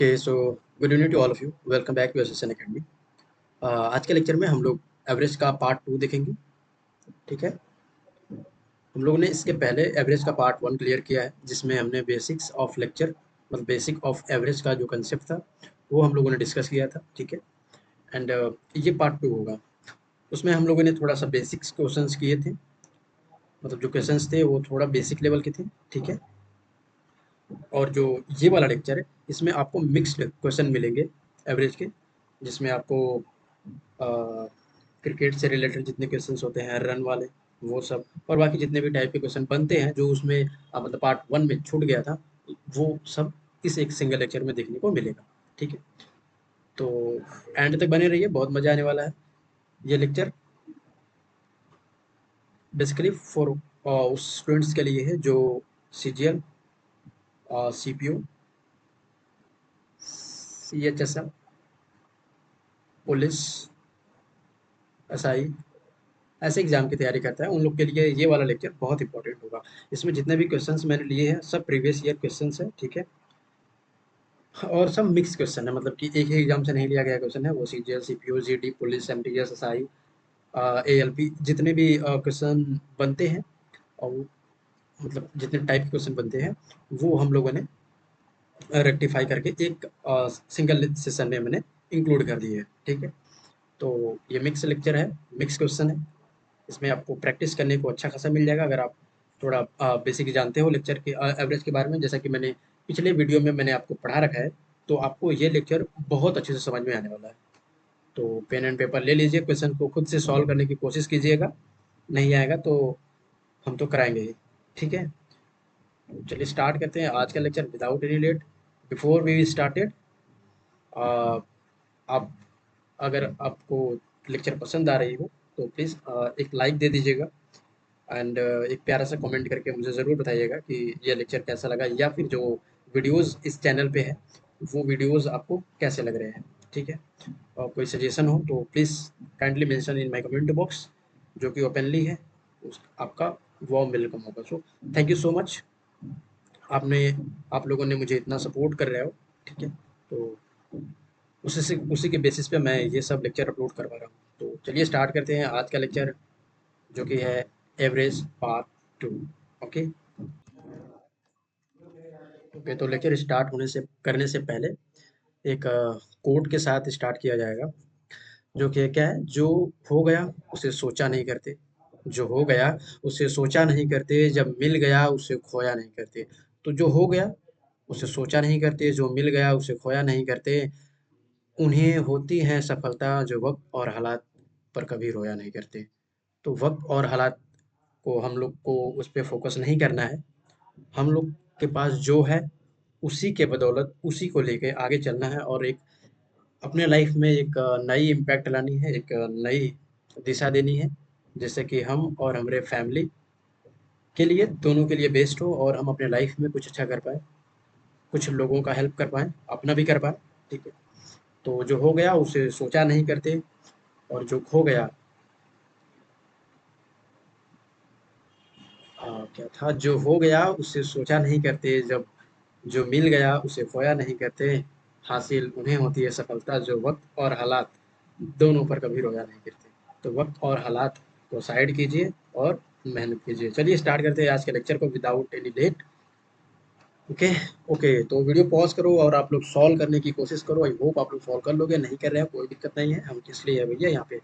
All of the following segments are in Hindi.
Okay, so good evening to all of you. Welcome back to SSN academy. आज के लेक्चर में हम लोग एवरेज का पार्ट 2 देखेंगे। ठीक है, हम लोगों ने इसके पहले एवरेज का पार्ट 1 क्लियर किया है, जिसमें हमने बेसिक्स ऑफ लेक्चर मतलब बेसिक ऑफ एवरेज का जो कंसेप्ट था वो हम लोगों ने डिस्कस किया था। ठीक है, एंड ये पार्ट 2 होगा। उसमें हम लोगों ने थोड़ा सा बेसिक्स क्वेश्चंस किए थे, मतलब जो क्वेश्चंस थे वो थोड़ा बेसिक लेवल के थे। ठीक है, और जो ये वाला लेक्चर है इसमें आपको मिक्स्ड क्वेश्चन मिलेंगे एवरेज के, जिसमें आपको क्रिकेट से रिलेटेड जितने क्वेश्चंस होते हैं, रन वाले, वो सब, और बाकी जितने भी टाइप के क्वेश्चन बनते हैं जो उसमें मतलब पार्ट 1 में छूट गया था, वो सब इस एक सिंगल लेक्चर में देखने को मिलेगा। ठीक है, तो एंड तक बने रहिए, बहुत मज़ा आने वाला है। ये लेक्चर बेसिकली फॉर उस स्टूडेंट्स के लिए है जो CGL, CPU, CHSL, police, SI ऐसे एग्जाम की तैयारी करता है, उन लोग के लिए ये वाला लेक्चर बहुत इंपॉर्टेंट होगा। इसमें जितने भी क्वेश्चंस मैंने लिए हैं सब प्रीवियस ईयर क्वेश्चंस हैं। ठीक है, और सब मिक्स क्वेश्चन है, मतलब कि एक ही एग्जाम से नहीं लिया गया क्वेश्चन है। वो CGL, CPU, GD, police, MTS, SI, ALP जितने भी क्वेश्चन बनते हैं, और मतलब जितने टाइप के क्वेश्चन बनते हैं वो हम लोगों ने रेक्टिफाई करके एक सिंगल सेशन में मैंने इंक्लूड कर दिए है। ठीक है, तो ये मिक्स लेक्चर है, मिक्स क्वेश्चन है। इसमें आपको प्रैक्टिस करने को अच्छा खासा मिल जाएगा अगर आप थोड़ा बेसिक जानते हो लेक्चर के एवरेज के बारे में। जैसा कि मैंने पिछले वीडियो में मैंने आपको पढ़ा रखा है, तो आपको ये लेक्चर बहुत अच्छे से समझ में आने वाला है। तो पेन एंड पेपर ले लीजिए, क्वेश्चन को खुद से सॉल्व करने की कोशिश कीजिएगा। नहीं आएगा तो हम तो कराएंगे ही। ठीक है, तो चलिए स्टार्ट करते हैं आज का lecture without any late. Before we started, आप अगर आपको लेक्चर पसंद आ रही हो तो प्लीज़ एक लाइक दे दीजिएगा, एंड एक प्यारा सा कमेंट करके मुझे ज़रूर बताइएगा कि ये लेक्चर कैसा लगा, या फिर जो वीडियोस इस चैनल पे है वो वीडियोस आपको कैसे लग रहे हैं। ठीक है, और कोई सजेशन हो तो please kindly mention in my comment box, जो कि ओपनली है। उस आपका वार्म वेलकम होगा। So thank you so much, आपने आप लोगों ने मुझे इतना सपोर्ट कर रहे हो। ठीक है, तो उसी के बेसिस पे मैं ये सब लेक्चर अपलोड करवा रहा हूँ। तो चलिए स्टार्ट करते हैं आज का लेक्चर, जो कि है एवरेज पार्ट 2। ओके ओके, तो लेक्चर स्टार्ट होने से करने से पहले एक कोट के साथ स्टार्ट किया जाएगा, जो कि क्या है, जो हो गया उसे सोचा नहीं करते, जो हो गया उसे सोचा नहीं करते, जब मिल गया उसे खोया नहीं करते। तो जो हो गया उसे सोचा नहीं करते, जो मिल गया उसे खोया नहीं करते, उन्हें होती है सफलता जो वक्त और हालात पर कभी रोया नहीं करते। तो वक्त और हालात को हम लोग को उस पे फोकस नहीं करना है। हम लोग के पास जो है उसी के बदौलत उसी को लेके आगे चलना है, और एक अपने लाइफ में एक नई इम्पैक्ट लानी है, एक नई दिशा देनी है, जिससे कि हम और हमारे फैमिली के लिए, दोनों के लिए बेस्ट हो, और हम अपने लाइफ में कुछ अच्छा कर पाए, कुछ लोगों का हेल्प कर पाए, अपना भी कर पाए। ठीक है, तो जो हो गया उसे सोचा नहीं करते, और जो खो गया क्या था, जो हो गया उसे सोचा नहीं करते, जब जो मिल गया उसे खोया नहीं करते, हासिल उन्हें होती है सफलता जो वक्त और हालात दोनों पर कभी रोया नहीं करते। तो वक्त और हालात को साइड कीजिए और मेहनत कीजिए। चलिए स्टार्ट करते हैं आज के लेक्चर को without any late. Okay okay, तो वीडियो पॉज करो और आप लोग सॉल्व करने की कोशिश करो। आई होप आप लोग सॉल्व कर लोगे, नहीं कर रहे हैं कोई दिक्कत नहीं है, हम किस लिए है भैया यहाँ पे।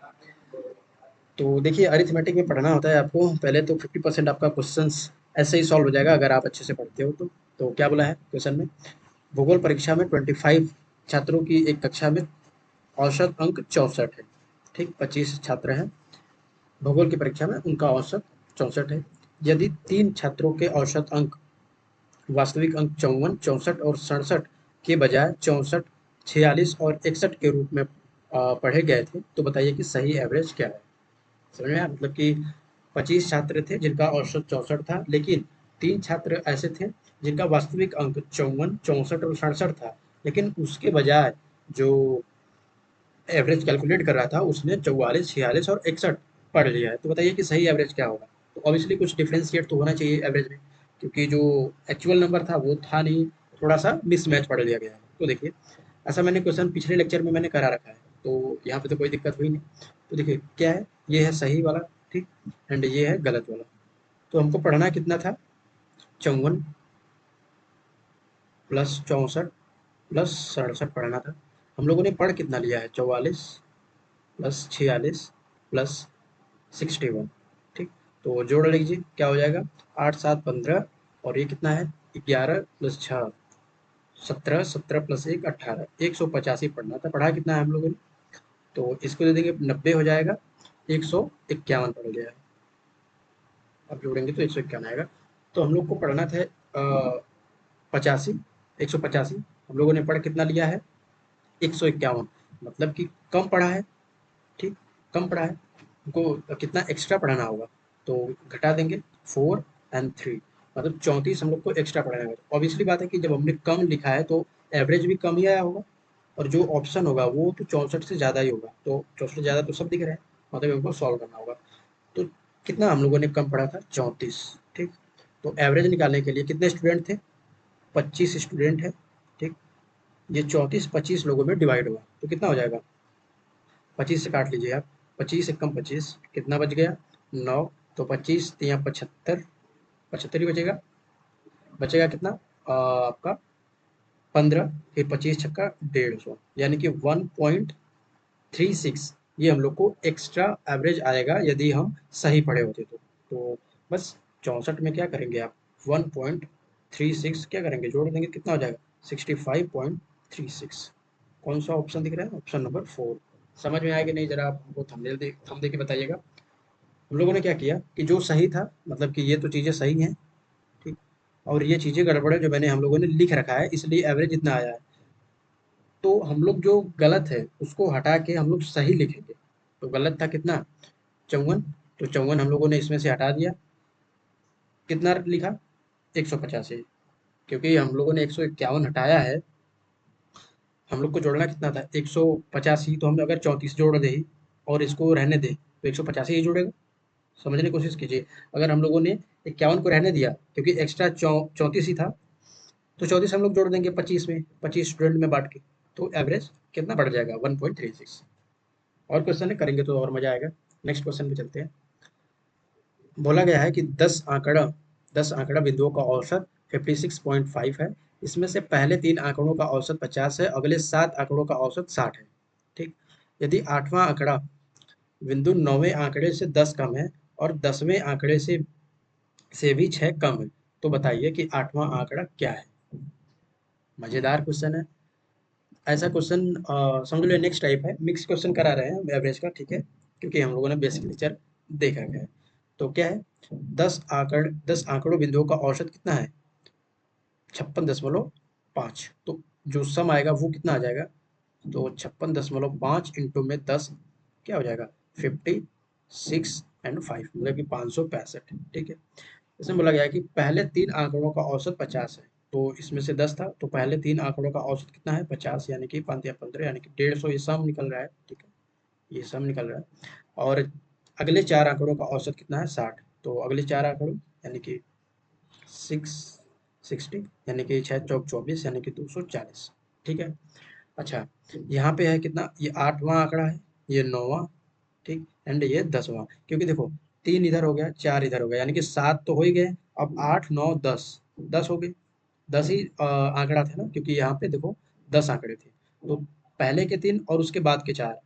तो देखिए, अरिथमेटिक में पढ़ना होता है आपको, पहले तो 50% आपका क्वेश्चंस ऐसे ही सॉल्व हो जाएगा अगर आप अच्छे से पढ़ते हो तो। क्या बोला है क्वेश्चन में, भूगोल परीक्षा में 25 छात्रों की एक कक्षा में औसत अंक 64 है। ठीक, 25 छात्र हैं भूगोल की परीक्षा में, उनका औसत 64 है। यदि 3 छात्रों के औसत अंक वास्तविक अंक 54, 64 और 67 के बजाय 64, 46 और 61 के रूप में पढ़े गए थे, तो बताइए कि सही एवरेज क्या है। समझ में आया? मतलब कि 25 छात्र थे जिनका औसत 64 था, लेकिन 3 छात्र ऐसे थे जिनका वास्तविक अंक 54, 64 और 67 था, लेकिन उसके बजाय जो एवरेज कैलकुलेट कर रहा था उसने 44, 46 और 61 पढ़ लिया है। तो बताइए कि सही एवरेज क्या होगा। तो ऑब्वियसली कुछ डिफरेंशिएट तो होना चाहिए एवरेज में, क्योंकि जो एक्चुअल नंबर था वो था नहीं, थोड़ा सा मिसमैच पढ़ लिया गया है। तो देखिए, ऐसा मैंने क्वेश्चन पिछले लेक्चर में मैंने करा रखा है, तो यहाँ पे तो कोई दिक्कत हुई नहीं। तो देखिए क्या है, ये है सही वाला, ठीक, एंड ये है गलत वाला। तो हमको पढ़ना कितना था, 54 प्लस 64 प्लस 67 पढ़ना था। हम लोगों ने पढ़ कितना लिया है, 44 प्लस 46 प्लस 61, ठीक। तो जोड़ लीजिए क्या हो जाएगा, 8 7 15, और ये कितना है, 11 प्लस 6 17, 17 प्लस 1 18, 185 पढ़ना था। पढ़ा कितना है हम लोगों ने, तो इसको दे देंगे 90 हो जाएगा, 151 पड़ गया है। अब जोड़ेंगे तो 151 आएगा। तो हम लोग को पढ़ना था 85, 185। हम लोगों ने पढ़ कितना लिया है, 151, मतलब कि कम पढ़ा है, ठीक, कम पढ़ा है। हमको कितना एक्स्ट्रा पढ़ाना होगा, तो घटा देंगे 4 एंड 3, मतलब 34 हम लोग को एक्स्ट्रा पढ़ाना होगा। ऑब्वियसली बात है कि जब हमने कम लिखा है तो एवरेज भी कम ही आया होगा, और जो ऑप्शन होगा वो तो 64 से ज़्यादा ही होगा। तो 64 से ज़्यादा तो सब दिख रहा है, मतलब हमको सॉल्व करना होगा। तो कितना हम लोगों ने कम पढ़ा था, 34, ठीक। तो एवरेज निकालने के लिए कितने स्टूडेंट थे, 25 स्टूडेंट है, ठीक। ये 34 25 लोगों में डिवाइड हुआ तो कितना हो जाएगा, 25 से काट लीजिए आप, 25 एकम 25, कितना बच गया, 9। तो 25 तिया 75, 75 ही बचेगा। बचेगा कितना, आपका 15, फिर 25 छक्का 150, यानी कि 1.36 ये हम लोग को एक्स्ट्रा एवरेज आएगा यदि हम सही पढ़े होते तो बस 64 में क्या करेंगे आप, 1.36 क्या करेंगे, जोड़ देंगे, कितना हो जाएगा, 65.36। कौन सा ऑप्शन दिख रहा है, ऑप्शन नंबर 4। समझ में आएगा नहीं, जरा आप हमको थंब दे के बताइएगा। हम लोगों ने क्या किया कि जो सही था, मतलब कि ये तो चीज़ें सही हैं, ठीक, और ये चीज़ें गड़बड़ है जो मैंने हम लोगों ने लिख रखा है, इसलिए एवरेज इतना आया है। तो हम लोग जो गलत है उसको हटा के हम लोग सही लिखेंगे। तो गलत था कितना, 54, तो 54 हम लोगों ने इसमें से हटा दिया, कितना लिखा, 185, क्योंकि हम लोगों ने 151 हटाया है। हम लोग को जोड़ना कितना था, 185, तो हम अगर 34 जोड़ दें और इसको रहने दें तो 185 ही जुड़ेगा। समझने की कोशिश कीजिए। अगर हम लोगों ने 51 को रहने दिया क्योंकि एक्स्ट्रा 34 ही था, तो 34 हम लोग जोड़ देंगे 25 में, 25 स्टूडेंट में बांट के, तो एवरेज कितना बढ़ जाएगा, 1.36। और क्वेश्चन है करेंगे तो और मजा आएगा। नेक्स्ट क्वेश्चन पे चलते हैं। बोला गया है कि 10 आंकड़ा बिंदुओं का औसत 56.5 है। इसमें से पहले 3 आंकड़ों का औसत 50 है, अगले 7 आंकड़ों का औसत 60 है, ठीक। यदि 8वां आंकड़ा बिंदु 9वें आंकड़े से 10 कम है और 10वें आंकड़े से भी 6 कम है, तो बताइए कि 8वां आंकड़ा क्या है। मजेदार क्वेश्चन है। ऐसा क्वेश्चन समझ लो नेक्स्ट टाइप है, मिक्स क्वेश्चन करा रहे हैं एवरेज का, ठीक है, क्योंकि हम लोगों ने बेसिक लेक्चर देख रखा है। तो क्या है, 10 आंकड़ों बिंदुओं का औसत कितना है, 56.5। तो जो सम आएगा वो कितना आ जाएगा, तो 56.5 इंटू में 10 क्या हो जाएगा, 56 एंड 5, मतलब कि 565, ठीक है। इसमें बोला गया है कि पहले 3 आंकड़ों का औसत 50 है, तो इसमें से 10 था, तो पहले 3 आंकड़ों का औसत कितना है, 50, यानी कि 5 या 15, यानी कि 150, ये सम निकल रहा है, ठीक है, ये सम निकल रहा है। और अगले 4 आंकड़ों का औसत कितना है, 60, तो अगले 4 आंकड़ों यानी कि 660, यानी कि 6 चौक 24, यानी कि 240, ठीक है। अच्छा, यहाँ पे है कितना, ये 8वां आंकड़ा है, ये 9वां, ठीक, एंड ये 10वां, क्योंकि देखो 3 इधर हो गया, 4 इधर हो गया, यानी कि 7 तो हो ही गए। अब 8 9 10, 10 हो गए, 10 ही आंकड़ा था ना, क्योंकि यहाँ पे देखो 10 आंकड़े थे, तो पहले के 3 और उसके बाद के 4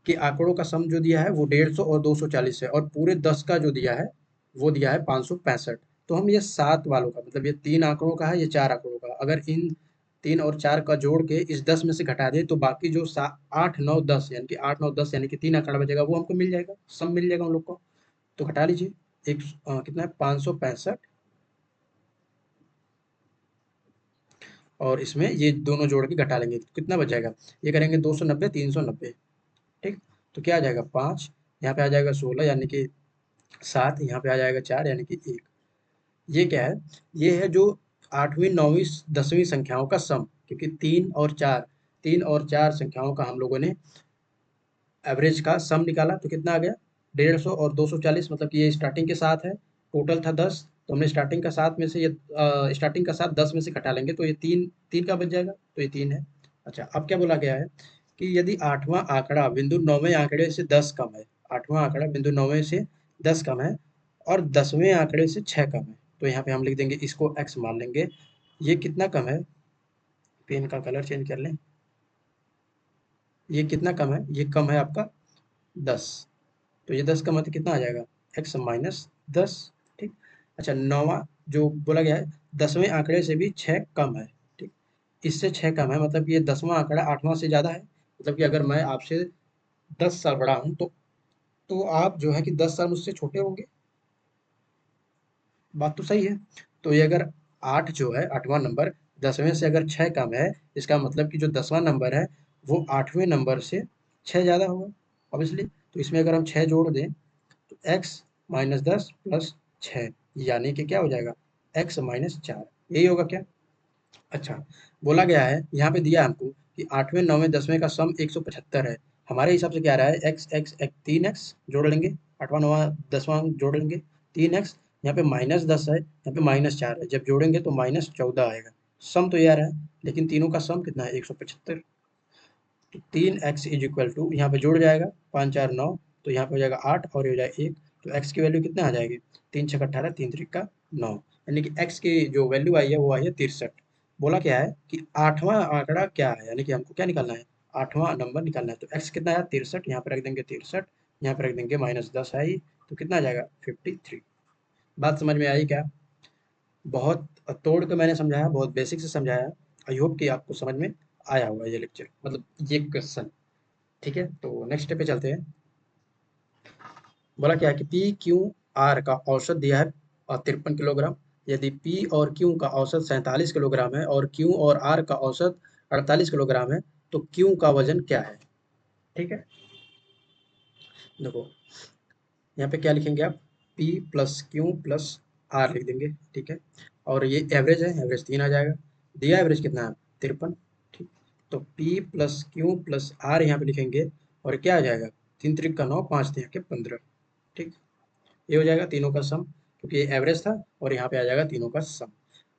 के आंकड़ों का सम जो दिया है वो 150 और 240 है, और पूरे 10 का जो दिया है वो दिया है 565। तो हम ये 7 वालों का, मतलब ये 3 आंकड़ों का है, ये 4 आंकड़ों का, अगर इन 3 और 4 का जोड़ के इस 10 में से घटा दें तो बाकी जो 8 9 10, यानी कि 8 9 10, यानी कि 3 आंकड़ा बचेगा वो हमको मिल जाएगा, सम मिल जाएगा हम लोग को। तो घटा लीजिए, कितना है, 565, और इसमें ये दोनों जोड़ के घटा लेंगे तो कितना बच जाएगा, ये करेंगे 290 390, ठीक। तो क्या आ जाएगा, 5, यहाँ पे आ जाएगा 16, यानी कि 7, यहाँ पे आ जाएगा 4, यानी कि 1। ये क्या है, ये है जो 8वीं 9वीं 10वीं संख्याओं का सम, क्योंकि 3 और 4 संख्याओं का हम लोगों ने एवरेज का सम निकाला, तो कितना आ गया, 150 और 240, मतलब कि ये स्टार्टिंग के साथ है, टोटल था 10, तो हमने स्टार्टिंग का 7 में से ये स्टार्टिंग का 7 10 में से घटा लेंगे तो ये 3 3 का बच जाएगा, तो ये 3 है। अच्छा, अब क्या बोला गया है कि यदि 8वां आंकड़ा बिंदु 9वें आंकड़े से 10 कम है, 8वां आंकड़ा बिंदु 9वें से 10 कम है और 10वें आंकड़े से 6 कम है, तो यहाँ पे हम लिख देंगे इसको x मान लेंगे। ये कितना कम है? पेन का कलर चेंज कर लें। ये कितना कम है? ये कम है आपका 10। तो ये 10 का मतलब कितना आ जाएगा? x minus 10। ठीक। अच्छा, नौवां जो बोला गया है 10वें आंकड़े से भी 6 कम है। ठीक। इससे 6 कम है मतलब ये 10वां आंकड़ा 8वां से ज़्यादा है। मतलब कि अगर मैं आपसे 10 साल बड़ा हूँ तो आप जो है कि 10 साल मुझसे छोटे होंगे। बात तो सही है। तो ये अगर 8 जो है 8वां नंबर 10वें से अगर 6 कम है, इसका मतलब कि जो 10वां नंबर है वो 8वें नंबर से 6 ज़्यादा होगा ऑब्वियसली। तो इसमें अगर हम 6 जोड़ दें तो x माइनस 10 प्लस 6 यानी कि क्या हो जाएगा? x minus 4। यही होगा क्या? अच्छा, बोला गया है यहाँ पे दिया है हमको कि 8वें 9वें 10वें का सम 175 है। हमारे हिसाब से क्या आ रहा है? x x एक 3x जोड़ लेंगे, 8वां 9वां 10वां जोड़ लेंगे 3x, यहाँ पे माइनस 10 है, यहाँ पे माइनस 4 है, जब जोड़ेंगे तो माइनस 14 आएगा। सम तो ये आ रहा है लेकिन तीनों का सम कितना है? 175। तो 3x इज इक्वल टू यहाँ पे जुड़ जाएगा 5 4 9, तो यहाँ पे हो जाएगा 8 और ये हो जाएगा 1। तो x की वैल्यू कितना आ जाएगी? 3 6 18, 3 3 का 9, यानी कि x की जो वैल्यू आई है वो आई है 63। बोला क्या है कि 8वां आंकड़ा क्या है, यानी कि हमको क्या निकालना है? 8वां नंबर निकालना है। तो x कितना है? 63, यहाँ पे रख देंगे 63, यहाँ पे रख देंगे माइनस 10 आई, तो कितना आ जाएगा? 53। बात समझ में आई क्या? बहुत तोड़ के मैंने समझाया, बहुत बेसिक से समझाया। आई होप कि आपको समझ में आया होगा ये लेक्चर, मतलब ये क्वेश्चन। ठीक है, तो नेक्स्ट स्टेप पे चलते हैं। बोला क्या है कि पी क्यू आर का औसत दिया है 53 किलोग्राम। यदि पी और क्यू का औसत 47 किलोग्राम है और क्यू और आर का औसत 48 किलोग्राम है, तो क्यू का वजन क्या है? ठीक है, देखो यहाँ पे क्या लिखेंगे आप? P plus q plus r लिख देंगे। ठीक है, और ये एवरेज है, एवरेज 3 आ जाएगा। दिया एवरेज कितना है? 53। ठीक, तो p plus q plus r यहाँ पे लिखेंगे और क्या आ जाएगा? 3 त्रिक का 9, 5 तिया के 15। ठीक, ये हो जाएगा तीनों का सम, क्योंकि ये एवरेज था और यहाँ पे आ जाएगा तीनों का सम।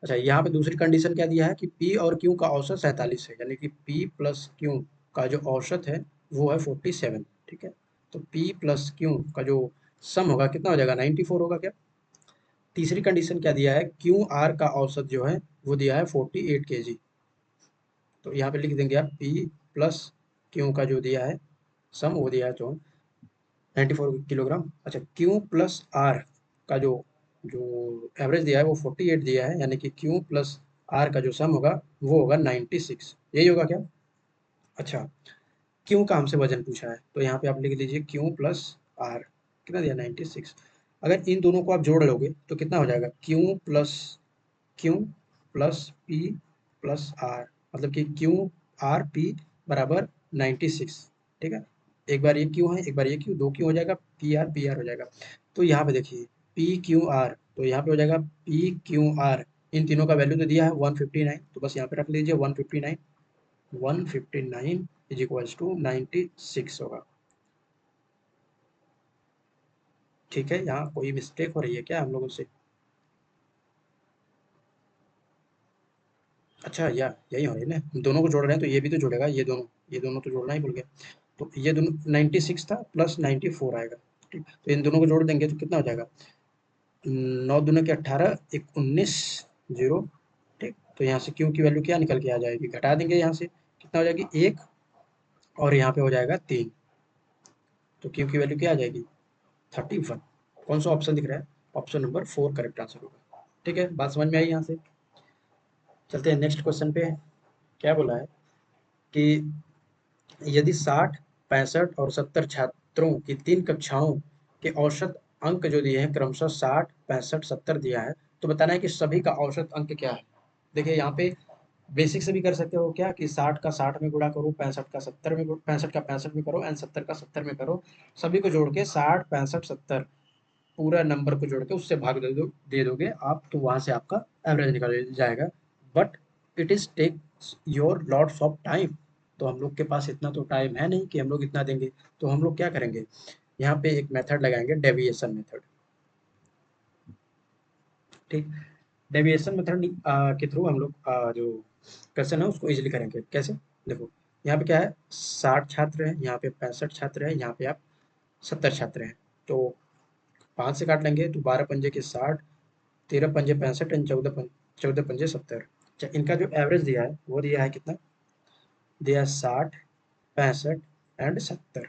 अच्छा, यहाँ पे दूसरी कंडीशन क्या दिया है कि पी और क्यू का औसत 47 है, यानी कि पी प्लस क्यू का जो औसत है वो है 47। ठीक है, तो पी प्लस क्यू का जो सम होगा कितना हो जाएगा? 94 होगा क्या? तीसरी कंडीशन क्या दिया है? क्यू आर का औसत जो है वो दिया है 48 केजी। तो यहाँ पे लिख देंगे आप पी प्लस क्यू का जो दिया है सम वो दिया है तो 94 किलोग्राम। अच्छा, क्यू प्लस आर का जो जो एवरेज दिया है वो 48 दिया है, यानी कि क्यू प्लस आर का जो सम होगा वो होगा 96। यही होगा क्या? अच्छा, क्यू का हमसे वजन पूछा है तो यहाँ पे आप लिख लीजिए क्यू प्लस आर, कितना दिया? 96। अगर इन दोनों को आप जोड़ लोगे तो कितना हो जाएगा? Q plus p plus r, मतलब कि क्यू आर पी बराबर 96। ठीक है, एक बार ये क्यू है, एक बार ये क्यू, दो क्यू हो जाएगा, पी आर हो जाएगा। तो यहाँ पे देखिए पी क्यू आर, तो यहाँ पे हो जाएगा पी क्यू आर, इन तीनों का वैल्यू तो दिया है 159, तो बस यहाँ पे रख लीजिए 159। 159 इज इक्वल्स टू 96 होगा। ठीक है, यहाँ कोई मिस्टेक हो रही है क्या हम लोगों से? अच्छा, या यही हो रही है ना, हम दोनों को जोड़ रहे हैं तो ये भी तो जुड़ेगा, ये दोनों तो जोड़ना ही भूल गया। तो ये दोनों 96 था प्लस 94 आएगा। ठीक, तो इन दोनों को जोड़ देंगे तो कितना हो जाएगा? 9 दूनी के 18, एक 19, जीरो। ठीक, तो यहाँ से क्यू की वैल्यू क्या निकल के आ जाएगी? घटा देंगे यहाँ से, कितना हो जाएगी? 1, और यहाँ पे हो जाएगा 3। तो क्यू की वैल्यू क्या आ जाएगी? 31। कौन सा ऑप्शन दिख रहा है? ऑप्शन नंबर 4 करेक्ट आंसर होगा। ठीक है, बात समझ में आई यहाँ से? चलते हैं नेक्स्ट क्वेश्चन पे। क्या बोला है कि यदि 60, 65 और 70 छात्रों की 3 कक्षाओं के औसत अंक जो दिए हैं क्रमशः 60, 65, 70 दिया है, तो बताना है कि सभी का औसत अंक क्या है। देखिए यहाँ पे बेसिक से भी कर सकते हो क्या कि 60 का 60 में गुणा करो, 65 का 70 में, 65 का 65 में करो एंड 70 का 70 में करो। सभी को जोड़ के 60, 65, 70 पूरा नंबर को जोड़ के उससे भाग दे दोगे आप, तो वहां से आपका एवरेज निकल जाएगा। But it is takes your lots of time. तो हम लोग के पास इतना तो टाइम है नहीं कि हम लोग इतना देंगे। तो हम लोग क्या करेंगे? यहाँ पे एक मेथड लगाएंगे, डेविएशन मेथड। ठीक। डेविएशन मेथड के थ्रू हम लोग जो क्वेश्चन है उसको इजीली करेंगे। कैसे? देखो, यहाँ पे क्या है, 60 छात्र हैं, यहाँ पे 65 छात्र हैं, यहाँ पे आप 70 छात्र हैं। तो 5 से काट लेंगे तो 12 पंजे के 60, 13 पंजे 65 एंड 14 पंजे 70। अच्छा, इनका जो एवरेज दिया है वो दिया है कितना? दिया है 60, 65 एंड 70,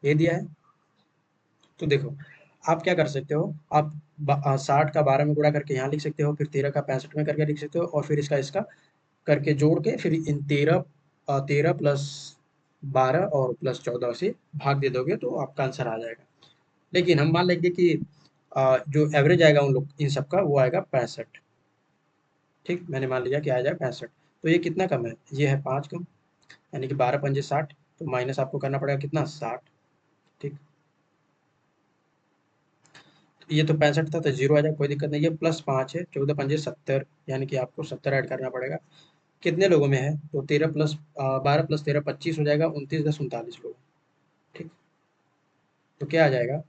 ये दिया है। तो देखो, आप क्या कर सकते हो, आप 60 का 12 में गुणा करके यहाँ लिख सकते हो, फिर 13 का 65 में करके लिख सकते हो, और फिर इसका इसका करके जोड़ के फिर इन 13 प्लस 12 और प्लस 14 से भाग दे दोगे तो आपका आंसर आ जाएगा। लेकिन हम मान लेंगे कि जो एवरेज आएगा उन लोग इन सबका वो आएगा 65। ठीक, मैंने मान लिया कि आ जाएगा 65। तो ये कितना कम है? ये है 5 कम, यानी कि 12 पंजे 60, तो माइनस आपको करना पड़ेगा कितना? 60। ठीक, तो ये तो 65 था तो जीरो आ जाएगा, कोई दिक्कत नहीं है। प्लस 5 है, 14 पंजे 70, यानी कि आपको 70 ऐड करना पड़ेगा। कितने लोगों में है? तो 13 प्लस 12 प्लस 13 25 हो जाएगा, 29 10 39 लोग। ठीक, तो क्या आ जाएगा?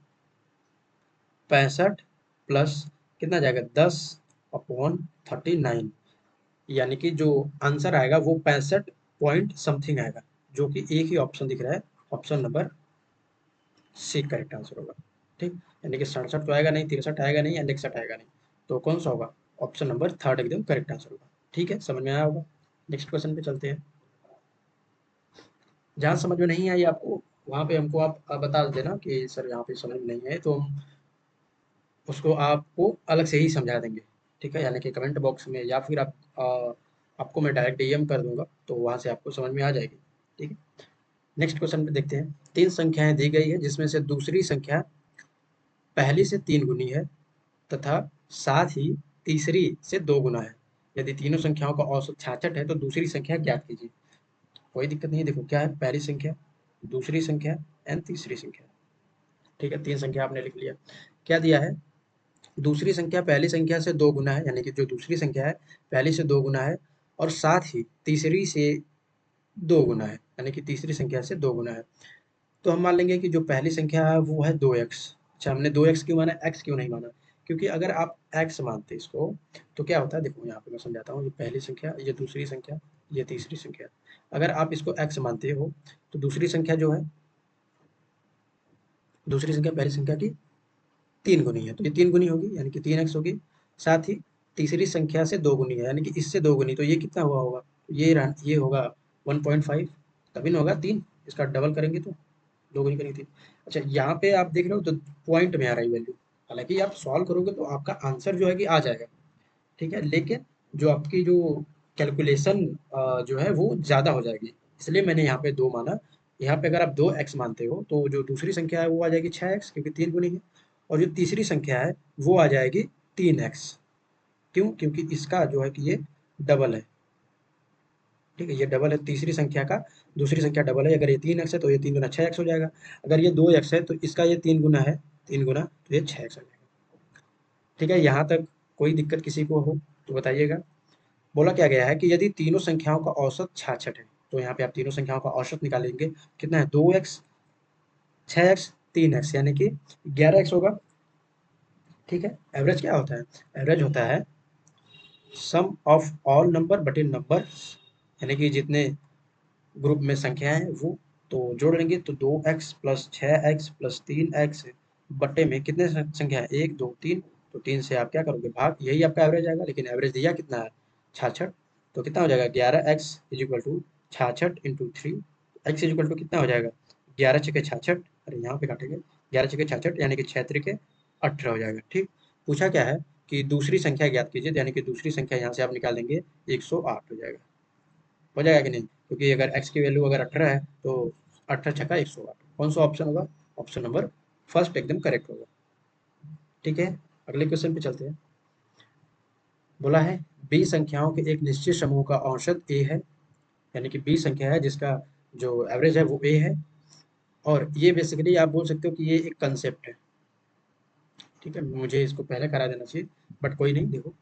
65 प्लस कितना आ जाएगा? 10 अपॉन 39, यानी कि जो आंसर आएगा वो 65 पॉइंट समथिंग आएगा, जो कि एक ही ऑप्शन दिख रहा है, option number C correct answer होगा। ठीक, यानी कि 67 तो आएगा नहीं, 63 आएगा नहीं, एंड 61 आएगा नहीं, तो कौन सा होगा? ऑप्शन नंबर थर्ड एकदम करेक्ट आंसर होगा। ठीक है, समझ में आया होगा। नेक्स्ट क्वेश्चन पे चलते हैं। जहाँ समझ में नहीं आई आपको वहाँ पे हमको आप बता देना कि सर यहाँ पे समझ में नहीं आए, तो हम उसको आपको अलग से ही समझा देंगे। ठीक है, यानी कि कमेंट बॉक्स में, या फिर आपको मैं डायरेक्ट डीएम कर दूंगा, तो वहाँ से आपको समझ में आ जाएगी। ठीक है, नेक्स्ट क्वेश्चन पे देखते हैं। 3 संख्याएं दी गई है जिसमें से दूसरी संख्या पहली से 3 गुनी है तथा साथ ही तीसरी से 2 गुना है। यदि तीनों संख्याओं का औसत 66 है तो दूसरी संख्या ज्ञात कीजिए। कोई दिक्कत नहीं है, देखो क्या है, पहली संख्या, दूसरी संख्या एंड तीसरी संख्या। ठीक है, 3 संख्या आपने लिख लिया। क्या दिया है? दूसरी संख्या पहली संख्या से 2 गुना है, यानी कि जो दूसरी संख्या है पहली से 2 गुना है, और साथ ही तीसरी से 2 गुना है, यानी कि तीसरी संख्या से 2 गुना है। तो हम मान लेंगे कि जो पहली संख्या है वो है 2x। अच्छा, हमने 2x क्यों माना, x क्यों नहीं माना? क्योंकि अगर आप x मानते इसको तो क्या होता है, देखो यहाँ पे मैं समझाता हूँ। ये पहली संख्या, ये दूसरी संख्या, ये तीसरी संख्या, अगर आप इसको x मानते हो तो दूसरी संख्या जो है, दूसरी संख्या पहली संख्या की 3 गुनी है, तो ये 3 गुनी होगी, यानी कि 3x होगी। साथ ही तीसरी संख्या से 2 गुनी है, यानी कि इससे 2 गुनी, तो ये कितना हुआ होगा? ये होगा 1.5, तभी ना होगा 3, इसका डबल करेंगे तो 2 गुनी करेंगे 3। अच्छा, यहाँ पे आप देख रहे हो तो पॉइंट में आ रही वैल्यू, हालाँकि आप सॉल्व करोगे तो आपका आंसर जो है कि आ जाएगा। ठीक है, लेकिन जो आपकी जो कैलकुलेशन जो है वो ज़्यादा हो जाएगी, इसलिए मैंने यहाँ पे 2 माना। यहाँ पे अगर आप 2x मानते हो तो जो दूसरी संख्या है वो आ जाएगी 6x, क्योंकि 3 गुनी है, और जो तीसरी संख्या है वो आ जाएगी 3x। क्यों? क्योंकि इसका जो है कि ये डबल है। ठीक है, ये डबल है तीसरी संख्या का, दूसरी संख्या डबल है। अगर ये 3x है तो ये 3 गुना 6x हो जाएगा। अगर ये 2x है तो इसका ये 3 गुना है, 3 गुना तो ये 6x हो जाएगा। ठीक है, यहाँ तक कोई दिक्कत किसी को हो तो बताइएगा। बोला क्या गया है कि यदि तीनों संख्याओं का औसत 66 है, तो यहाँ पे आप तीनों संख्याओं का औसत निकालेंगे। कितना है? 2x, 6x, 3x, यानी कि 11x होगा। ठीक है, एवरेज क्या होता है? एवरेज होता है सम ऑफ ऑल नंबर बटे नंबर, यानी कि जितने ग्रुप में संख्याएं हैं वो, तो जोड़ लेंगे तो 2x plus 6x plus 3x बटे में कितने संख्या है? 1 2 3, तो 3 से आप क्या करोगे? भाग, यही आपका एवरेज आएगा। लेकिन एवरेज दिया कितना है? 66, तो कितना हो जाएगा? 11x is equal to 66 into 3, x is equal to कितना हो जाएगा? 11 छके 66, अरे यहाँ पे काटेंगे, 11 छके 66, यानी कि 6 त्रिके 18 हो जाएगा। ठीक, पूछा क्या है कि दूसरी संख्या ज्ञात कीजिए, यानी कि दूसरी संख्या यहाँ से आप निकाल देंगे, 108 हो जाएगा। हो जाएगा कि नहीं? क्योंकि अगर x की वैल्यू अगर 18 है तो 18 छक्का 108, कौन सा ऑप्शन होगा? ऑप्शन नंबर फर्स्ट एकदम करेक्ट होगा। ठीक है, अगले क्वेश्चन पे चलते हैं। बोला है बी संख्याओं के एक निश्चित समूह का औसत a है, यानी कि बी संख्या है जिसका जो एवरेज है वो a है, और ये बेसिकली आप बोल सकते हो कि ये एक कंसेप्ट है। ठीक है, मुझे इसको पहले करा देना चाहिए, बट कोई नहीं। देखो,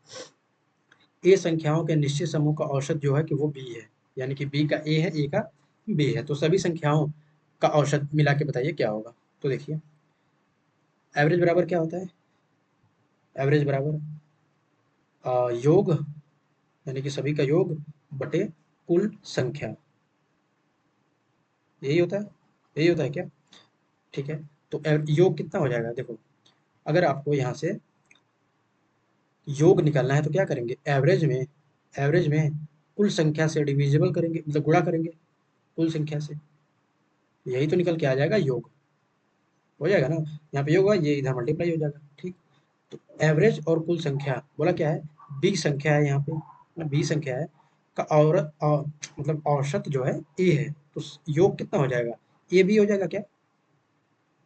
ए संख्याओं के निश्चित समूह का औसत जो है कि वो बी है, यानी कि बी का ए है, ए का बी है, तो सभी संख्याओं का औसत मिला के बताइए क्या होगा। तो देखिए, एवरेज बराबर क्या होता है? एवरेज बराबर योग, यानी कि सभी का योग बटे कुल संख्या, यही होता है, यही होता है क्या? ठीक है, तो योग कितना हो जाएगा देखो, अगर आपको यहाँ से योग निकालना है तो क्या करेंगे, एवरेज में कुल संख्या से डिविजिबल करेंगे, मतलब गुणा करेंगे कुल संख्या से, यही तो निकल के आ जाएगा योग, हो जाएगा ना, यहाँ पे योग हुआ, ये इधर मल्टीप्लाई हो जाएगा, ठीक। तो एवरेज और कुल संख्या बोला क्या है, बी संख्या है यहाँ पे, बी संख्या है का मतलब औसत जो है ए है, तो योग कितना हो जाएगा, ए बी हो जाएगा क्या,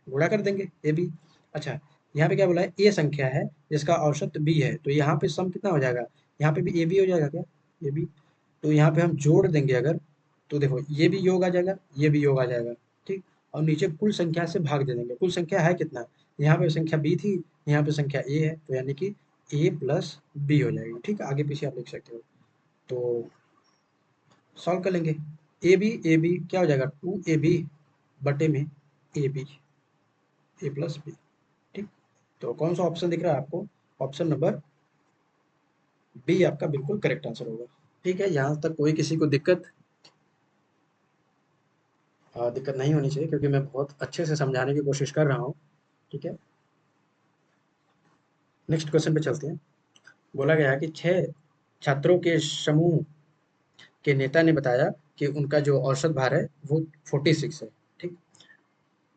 गुणा कर देंगे ए बी। अच्छा, यहाँ पे क्या बोला है, ए संख्या है जिसका औसत बी है, तो यहाँ पे सम कितना हो जाएगा, यहाँ पे भी ए बी हो जाएगा क्या, ए बी, तो यहाँ पे हम जोड़ देंगे अगर, तो देखो ये भी योग आ जाएगा, ये भी योग आ जाएगा, ठीक। और नीचे कुल संख्या से भाग दे देंगे, कुल संख्या है कितना, यहाँ पे संख्या बी थी, यहाँ पे संख्या ए है, तो यानी कि ए प्लस बी हो जाएगी, ठीक, आगे पीछे आप लिख सकते हो। तो सॉल्व कर लेंगे, ए बी क्या हो जाएगा, टू ए बी बटे में a b, a plus b, ठीक। तो कौन सा ऑप्शन दिख रहा है आपको, ऑप्शन नंबर बी आपका बिल्कुल करेक्ट आंसर होगा। ठीक है, यहाँ तक कोई किसी को दिक्कत नहीं होनी चाहिए, क्योंकि मैं बहुत अच्छे से समझाने की कोशिश कर रहा हूँ। ठीक है, नेक्स्ट क्वेश्चन पे चलते हैं। बोला गया है कि 6 छात्रों के समूह के नेता ने बताया कि उनका जो औसत भार है वो 46 है। ठीक,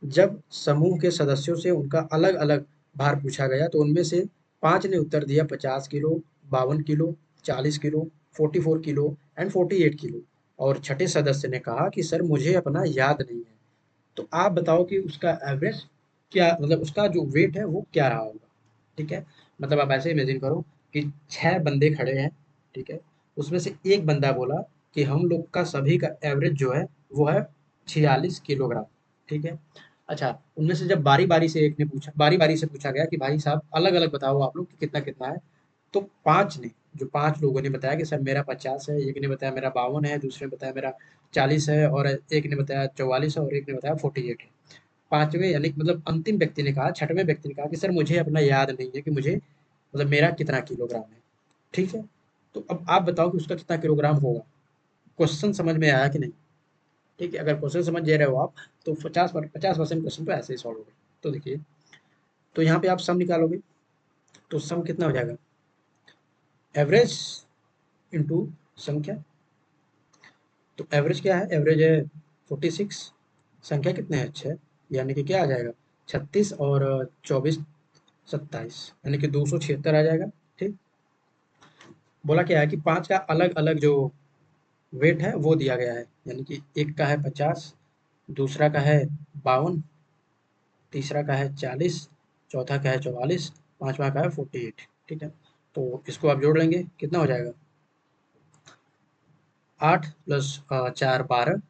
जब समूह के सदस्यों से उनका अलग-अलग भार पूछा गया तो उनमें से 5 ने उत्तर दिया 50 kilo, 52 kilo, 40 kilo, 44 kilo and 48 kilo, और छठे सदस्य ने कहा कि सर मुझे अपना याद नहीं है। तो आप बताओ कि उसका एवरेज क्या, मतलब उसका जो वेट है वो क्या रहा होगा। ठीक है, मतलब आप ऐसे इमेजिन करो कि 6 बंदे खड़े हैं, ठीक है, उसमें से एक बंदा बोला कि हम लोग का सभी का एवरेज जो है वो है 46 किलोग्राम। ठीक है, अच्छा, उनमें से जब बारी-बारी से एक ने पूछा, बारी-बारी से पूछा गया कि भाई साहब अलग-अलग बताओ आप लोग कि कितना-कितना है, तो 5 ने, जो 5 लोगों ने बताया कि सर मेरा 50 है, एक ने बताया मेरा 52 है, दूसरे ने बताया मेरा 40 है, और एक ने बताया 44 है, और एक ने बताया 48 है। 5वें यानी कि मतलब अंतिम व्यक्ति ने कहा, 6वें व्यक्ति ने कहा कि सर मुझे अपना याद नहीं है कि मुझे, मतलब मेरा कितना किलोग्राम है। ठीक है, तो अब आप बताओ कि उसका कितना किलोग्राम होगा। क्वेश्चन समझ में आया कि नहीं? ठीक है, अगर क्वेश्चन समझ जा रहे हो आप, तो 50% क्वेश्चन तो ऐसे ही सॉल्व होगा। तो देखिए, तो यहाँ पे आप सम निकालोगे, तो सम कितना हो जाएगा, एवरेज इंटू संख्या। तो एवरेज क्या है, एवरेज है 46, संख्या कितने हैं 6, यानी कि क्या आ जाएगा 36 और 24 27, यानी कि 276 आ जाएगा। ठीक, बोला क्या है कि 5 का अलग अलग जो वेट है वो दिया गया है, यानी कि एक का है 50, दूसरा का है 52, तीसरा का है 40, चौथा का है 44, पांचवा का है 48। ठीक है, तो इसको आप जोड़ लेंगे, कितना हो जाएगा 8 प्लस 4 12,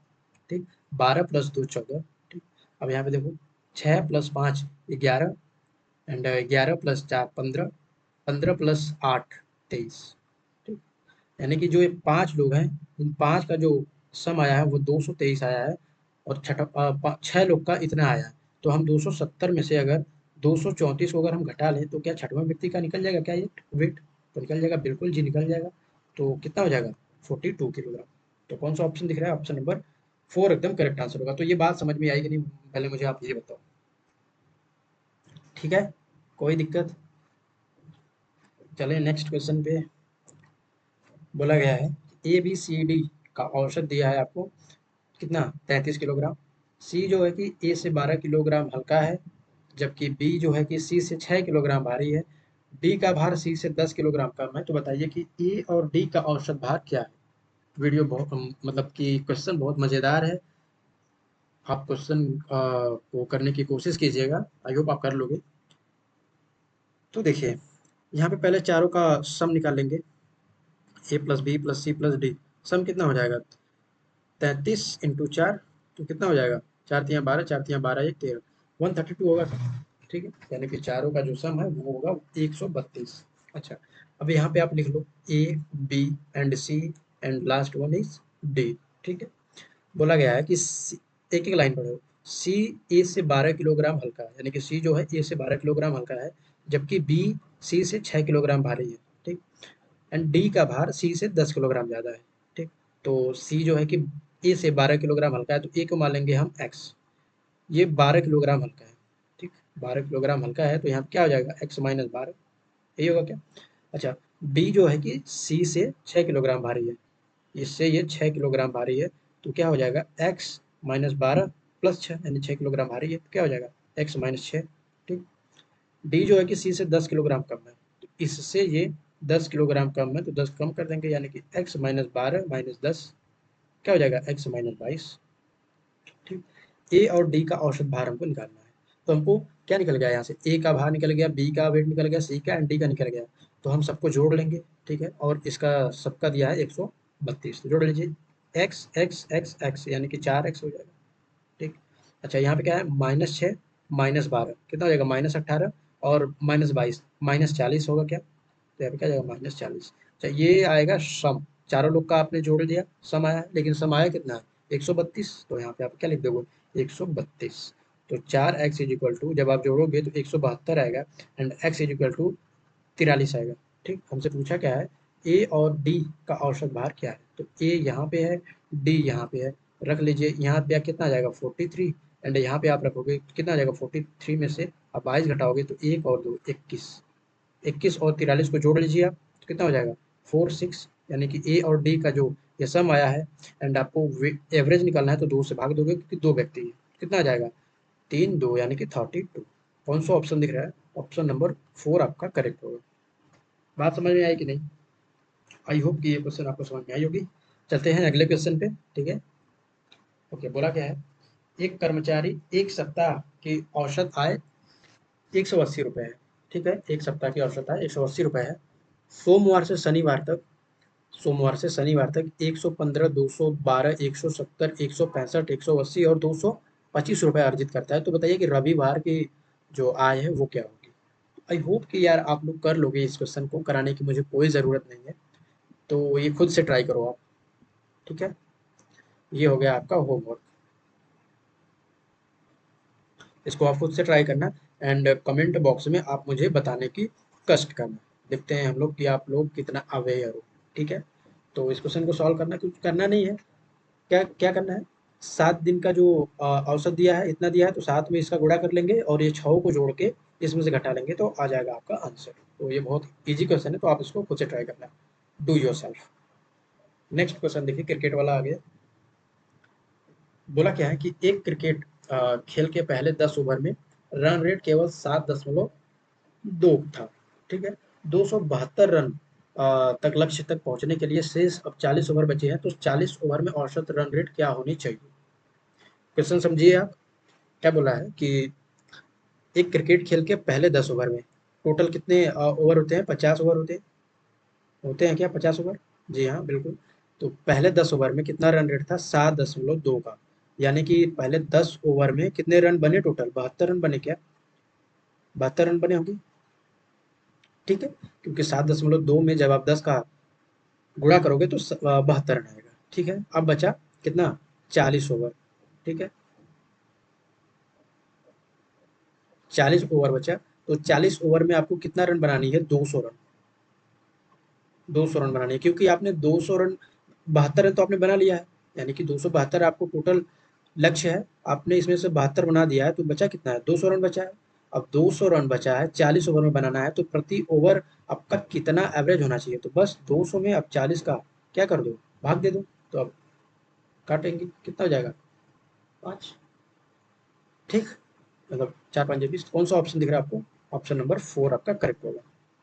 ठीक, 12 प्लस 2 14। ठीक, अब यहाँ पे देखो 6 प्लस 5 11, एंड 11 प्लस 4 15, 15 प्लस 8 23। ठीक, यानी कि जो ये 5 लोग हैं, इन 5 का जो सम आया है वो 223 आया है, और 6 लोग का इतना आया है। तो हम 270 में से अगर 234 को अगर हम घटा लें तो क्या छठवें व्यक्ति का निकल जाएगा क्या ये वेट? तो निकल जाएगा, बिल्कुल जी निकल जाएगा। तो कितना हो जाएगा 42 किलोग्राम। तो कौन सा ऑप्शन दिख रहा है, ऑप्शन नंबर 4 एकदम करेक्ट आंसर होगा। तो ये बात समझ में आई कि नहीं, पहले मुझे आप ये बताओ। ठीक है, कोई दिक्कत? चलें नेक्स्ट क्वेश्चन पे। बोला गया है ए बी सी डी का औसत दिया है आपको, कितना 33 किलोग्राम। सी जो है कि ए से 12 किलोग्राम हल्का है, जबकि बी जो है कि सी से 6 किलोग्राम भारी है। डी का भार सी से 10 किलोग्राम कम है। तो बताइए कि ए और डी का औसत भार क्या है। वीडियो बहुत मतलब कि क्वेश्चन बहुत मज़ेदार है। आप क्वेश्चन को करने की कोशिश कीजिएगा, आई होप आप कर लोगे। तो देखिए, यहाँ पे पहले चारों का सम निकाल लेंगे, a plus b plus c plus d. Sum कितना हो जाएगा 33 इंटू 4, तो कितना हो जाएगा, 4 तियाँ 12, 4 तियाँ 12 एक 13, 132 होगा। ठीक है, यानी कि चारों का जो सम है वो होगा 132। अच्छा, अब यहाँ पे आप लिख लो a b and c and last one is d. ठीक है, बोला गया है कि एक एक लाइन पढ़ो। सी ए से 12 किलोग्राम हल्का है, यानी कि सी जो है ए से 12 किलोग्राम हल्का है, जबकि बी सी से 6 किलोग्राम भारी है, ठीक। एंड डी का भार सी से 10 किलोग्राम ज़्यादा है, ठीक। तो सी जो है कि ए से 12 किलोग्राम हल्का है, तो ए को मान लेंगे हम एक्स। ये 12 किलोग्राम हल्का है, ठीक। 12 किलोग्राम हल्का है, तो यहाँ पे क्या हो जाएगा, एक्स माइनस 12, यही होगा क्या। अच्छा, डी जो है कि सी से 6 किलोग्राम भारी है, इससे ये 6 किलोग्राम भारी है, तो क्या हो जाएगा, एक्स माइनस 12 प्लस 6, यानी 6 किलोग्राम भारी है, तो क्या हो जाएगा, एक्स माइनस 6, ठीक। डी जो है कि सी से 10 किलोग्राम कम है, तो इससे ये 10 किलोग्राम कम है, तो 10 कम कर देंगे, यानी कि एक्स माइनस 12 माइनस 10 क्या हो जाएगा, एक्स माइनस 22, ठीक। ए और डी का औसत भार हमको निकालना है, तो हमको क्या निकल गया यहाँ से, ए का भार निकल गया, बी का वेट निकल गया, सी का एंड डी का निकल गया, तो हम सबको जोड़ लेंगे, ठीक है। और इसका सबका दिया है 132, तो जोड़ लीजिए, एक्स एक्स एक्स एक्स यानी कि 4x हो जाएगा, ठीक। अच्छा, यहाँ पे क्या है, -6 -12 कितना हो जाएगा, -18 और -22 -40 होगा क्या, तो यहाँ पे क्या जाएगा, -40। अच्छा, ये आएगा सम, चारों लोग का आपने जोड़ दिया, सम आया है, लेकिन सम आया कितना है, 132, तो यहाँ पे आप क्या लिख दोगे, 132। तो 4x इज इक्वल टू, जब आप जोड़ोगे तो 172 आएगा, and x is equal to 43 आएगा, ठीक। हमसे पूछा क्या है, ए और डी का औसत भार क्या है, तो ए यहाँ पे है, डी यहाँ पे है, रख लीजिए, यहाँ पे कितना आ जाएगा, 43, एंड यहाँ पे आप रखोगे कितना आ जाएगा, 43 में से आप 22 घटाओगे तो 1 और 2 21, 21 और 43 को जोड़ लीजिए आप, तो कितना हो जाएगा, 46, यानी कि ए और डी का जो ये सम आया है, एंड आपको एवरेज निकालना है, तो 2 से भाग दोगे क्योंकि 2 व्यक्ति हैं, कितना आ जाएगा, 3 2 यानी कि 32। कौन सा ऑप्शन दिख रहा है, ऑप्शन नंबर 4 आपका करेक्ट होगा। बात समझ में आई कि नहीं, आई होप कि ये क्वेश्चन आपको समझ में आई होगी। चलते हैं अगले क्वेश्चन पे, ठीक है। ओके, बोला क्या है, एक कर्मचारी एक सप्ताह की औसत आय 180 रुपये है, ठीक है। एक सप्ताह की औसत आय 180 रुपये है। सोमवार से शनिवार तक, सोमवार से शनिवार तक 115, 212, 170, 165, 180 और 225 रुपये अर्जित करता है, तो बताइए कि रविवार की जो आय है वो क्या होगी। आई होप कि यार आप लोग कर लोगे, इस क्वेश्चन को कराने की मुझे कोई ज़रूरत नहीं है, तो ये खुद से ट्राई करो आप, ठीक है। ये हो गया आपका होमवर्क, इसको आप खुद से ट्राई करना, एंड कमेंट बॉक्स में आप मुझे बताने की कष्ट करना। देखते हैं हम लोग कि आप लोग कितना अवेयर हो, ठीक है। तो इस क्वेश्चन को सॉल्व करना, कुछ करना नहीं है, क्या क्या करना है, 7 दिन का जो औसत दिया है, इतना दिया है, तो 7 में इसका गुणा कर लेंगे और ये 6 को जोड़ के इसमें से घटा लेंगे, तो आ जाएगा आपका आंसर। तो ये बहुत ईज़ी क्वेश्चन है, तो आप इसको खुद से ट्राई करना, डू योरसेल्फ। नेक्स्ट क्वेश्चन देखिए, क्रिकेट वाला आ गया। बोला क्या है कि एक क्रिकेट खेल के पहले 10 ओवर में रन रेट केवल 7.2 था, ठीक है। 272 रन तक लक्ष्य तक पहुंचने के लिए शेष अब 40 ओवर बचे हैं, तो 40 ओवर में औसत रन रेट क्या होनी चाहिए। क्वेश्चन समझिए आप, क्या बोला है कि एक क्रिकेट खेल के पहले 10 ओवर में टोटल कितने ओवर होते हैं, 50 ओवर होते हैं क्या, 50 ओवर, जी हाँ बिल्कुल। तो पहले 10 ओवर में कितना रन रेट था, 7.2 का, यानी कि पहले 10 ओवर में कितने रन बने, टोटल 72 रन बने क्या, 72 रन बने होंगे, ठीक है। क्योंकि 7.2 में जब आप 10 का गुणा करोगे तो 72 रन आएगा, ठीक है। अब बचा कितना, 40 ओवर, ठीक है, 40 ओवर बचा, तो 40 ओवर में आपको कितना रन बनानी है, 200 रन, 200 रन बनानी है, क्योंकि आपने 200 रन, 72 रन तो आपने बना लिया है, यानी कि 272 आपको टोटल लक्ष्य है, आपने इसमें से 72 बना दिया है, तो बचा कितना है, 200 रन बचा है। अब 200 रन बचा है, 40 ओवर में बनाना है, तो प्रति ओवर आपका कितना एवरेज होना चाहिए, तो बस 200 में अब 40 का क्या कर दो, भाग दे दो, तो अब काटेंगे कितना हो जाएगा, 5, ठीक। मतलब 4 5 20, कौन सा ऑप्शन दिख रहा है आपको, ऑप्शन नंबर 4 आपका करेक्ट होगा,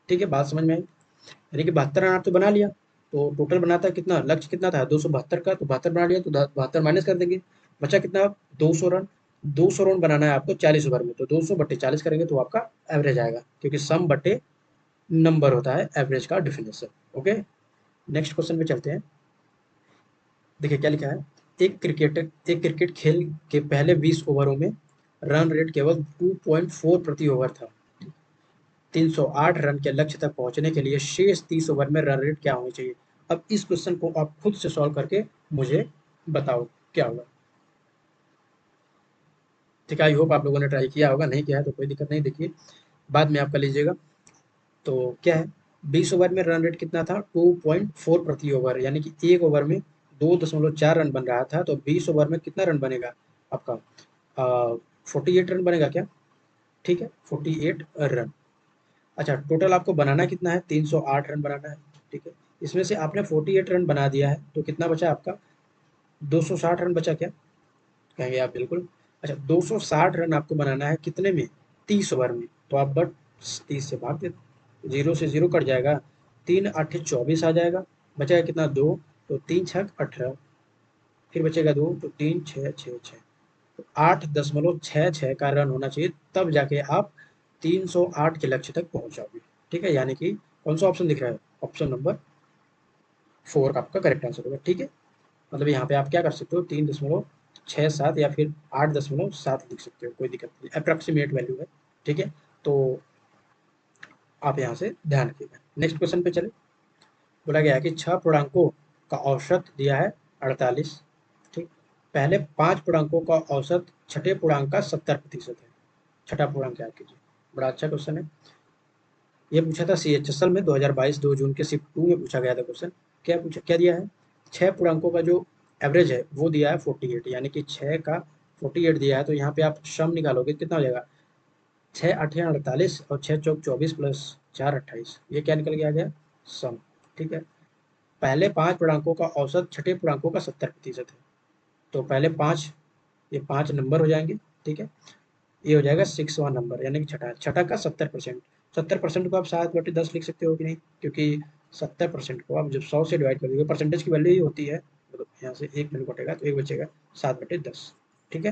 ठीक है। बात समझ में आई, यानी कि 72 रन आप तो बना लिया, तो टोटल बनाता है कितना, लक्ष्य कितना था 272 का, तो 72 बना लिया, तो 72 माइनस कर देंगे, बचा कितना, 200 रन। 200 रन बनाना है आपको 40 ओवर में, तो 200 बटे 40 करेंगे तो आपका एवरेज आएगा, क्योंकि सम बटे नंबर होता है एवरेज का डेफिनेशन, ओके। नेक्स्ट क्वेश्चन पे चलते हैं, देखिए क्या लिखा है, एक क्रिकेट खेल के पहले 20 ओवरों में रन रेट केवल 2.4 प्रति ओवर था, 308 रन के लक्ष्य तक पहुंचने के लिए शेष 30 ओवर में रन रेट क्या होनी चाहिए। अब इस क्वेश्चन को आप खुद से सॉल्व करके मुझे बताओ क्या होगा, ठीक है। आई होप आप लोगों ने ट्राई किया होगा, नहीं किया है तो कोई दिक्कत नहीं, देखिए बाद में आप कर लीजिएगा। तो क्या है, 20 ओवर में रन रेट कितना था, 2.4 प्रति ओवर, यानी कि एक ओवर में 2.4 रन बन रहा था। तो 20 ओवर में कितना रन बनेगा आपका, 48 रन बनेगा क्या, ठीक है, 48 रन। अच्छा, टोटल आपको बनाना कितना है, 308 रन बनाना है, ठीक है। इसमें से आपने 48 रन बना दिया है, तो कितना बचा आपका, 260 रन बचा क्या, कहेंगे आप बिल्कुल। अच्छा, 260 रन आपको बनाना है कितने में, 30 ओवर में। तो आप बस 30 से भाग दे, 0 से 0 कट जाएगा, 3 8 24 आ जाएगा, बचेगा कितना, 2, तो 3 छक 18, फिर बचेगा 2, तो 3 6 6 6, तो 8.66 का रन होना चाहिए, तब जाके आप 308 के लक्ष्य तक पहुंच जाओगे, ठीक है। यानी कि कौन सा ऑप्शन दिख रहा है, ऑप्शन नंबर 4 का आपका करेक्ट आंसर होगा, ठीक है। मतलब यहाँ पे आप क्या कर सकते हो, 3.67 या फिर 8.7 लिख सकते हो, कोई दिक्कत नहीं, अप्रॉक्सीमेट वैल्यू है, ठीक है। तो आप यहाँ से ध्यान रखिएगा। नेक्स्ट क्वेश्चन पे चले। बोला गया है कि 6 पूर्णांकों का औसत दिया है 48, ठीक। पहले 5 पूर्णांकों का औसत छठे पूर्णांक का 70% है, छठा पूर्णांक याद कीजिए। बड़ा अच्छा क्वेश्चन है। ये पूछा था CHSL में 2022 2 जून के शिफ्ट 2 में पूछा गया था क्वेश्चन। क्या पूछा, क्या दिया है, 6 पूर्णांकों का जो एवरेज है वो दिया है 48, यानी कि 6 का 48 दिया है। तो यहाँ पे आप सम निकालोगे कितना हो जाएगा, 6 8 48 और 6 चौक 24 प्लस 4 28, ये क्या निकल के आ गया, सम, ठीक है। पहले 5 पूर्णांकों का औसत छठे पूर्णांकों का 70% है। तो पहले 5, ये 5 नंबर हो जाएंगे, ठीक है। ये हो जाएगा 6वां नंबर, यानी कि छठा, छठा का 70%। 70% को आप 7/10 लिख सकते हो कि नहीं, क्योंकि 70% को आप जब 100 से डिवाइड कर दोगे, परसेंटेज की वैल्यू ही होती है, मतलब यहाँ से एक वैल्यू कटेगा तो एक बचेगा 7/10, ठीक है।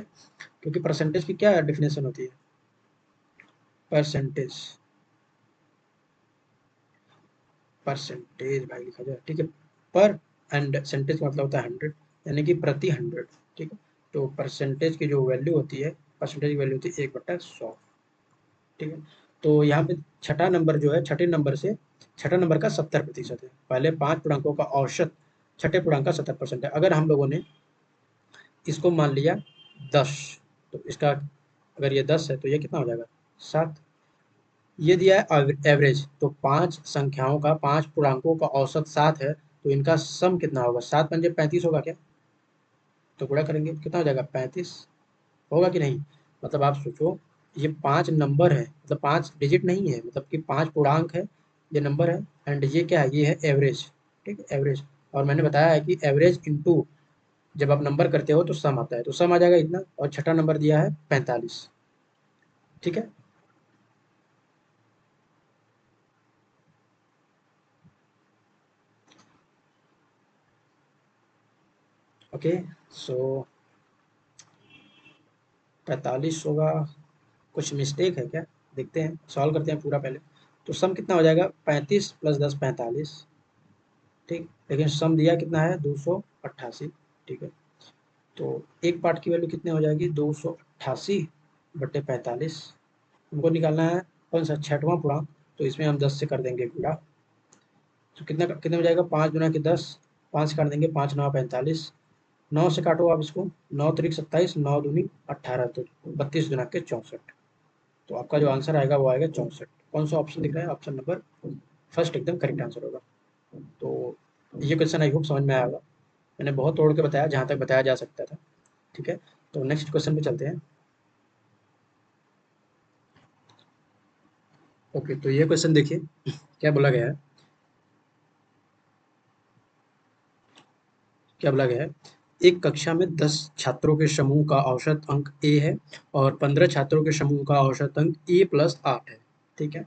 क्योंकि परसेंटेज की क्या डेफिनेशन होती है, परसेंटेज, परसेंटेज भाई लिखा जाए, ठीक है। पर एंड सेंटेज का मतलब होता है 100, यानी कि प्रति 100, ठीक है। तो परसेंटेज की जो वैल्यू होती है, परसेंटेज की वैल्यू होती है 1/100, ठीक है। तो यहाँ पे छठा नंबर जो है, छठे नंबर से छठा नंबर का 70% है। पहले 5 पूर्णांकों का औसत छठे पूर्णांक का 70% है। अगर हम लोगों ने इसको मान लिया 10, तो इसका अगर ये 10 है तो ये कितना हो जाएगा, 7। ये दिया है एवरेज, तो 5 संख्याओं का, 5 पूर्णांकों का औसत 7 है, तो इनका सम कितना होगा, 7 पंजे 35 होगा क्या, तो गुणा करेंगे कितना हो जाएगा, 35 होगा कि नहीं। मतलब आप सोचो, ये 5 नंबर है, मतलब 5 डिजिट नहीं है, मतलब कि 5 पूर्णांक है, ये नंबर है, एंड ये क्या है, ये है एवरेज, ठीक है, एवरेज। और मैंने बताया है कि एवरेज इंटू जब आप नंबर करते हो तो सम आता है, तो सम आ जाएगा इतना, और छठा नंबर दिया है 45, ठीक है। ओके, सो 45 होगा, कुछ मिस्टेक है क्या, देखते हैं, सॉल्व करते हैं पूरा पहले। तो सम कितना हो जाएगा, 35 + 10 45, ठीक। लेकिन सम दिया कितना है, 288, ठीक है। तो एक पार्ट की वैल्यू कितनी हो जाएगी, 288/45। हमको निकालना है कौन सा, छठवां पूर्णांक, तो इसमें हम 10 से कर देंगे गुणा, तो कितना कितने में जाएगा, 5 गुना के 10, 5 से काट देंगे, 5 9 45, 9 से काटो आप इसको, 9 त्रिक 27, 9 दूनी 18, तो 32 गुना के 64। तो आपका जो आंसर आएगा वो आएगा 64। कौन सा ऑप्शन दिख रहा है, ऑप्शन नंबर फर्स्ट एकदम करेक्ट आंसर होगा। तो ये क्वेश्चन आई होप समझ में आया होगा। मैंने बहुत तोड़ के बताया जहाँ तक बताया जा सकता था, ठीक है। तो नेक्स्ट क्वेश्चन पे चलते हैं। ओके, तो ये क्वेश्चन देखिए क्या बोला गया है, क्या बोला गया है, एक कक्षा में 10 छात्रों के समूह का औसत अंक ए है और 15 छात्रों के समूह का औसत अंक ए प्लस 8 है, ठीक है।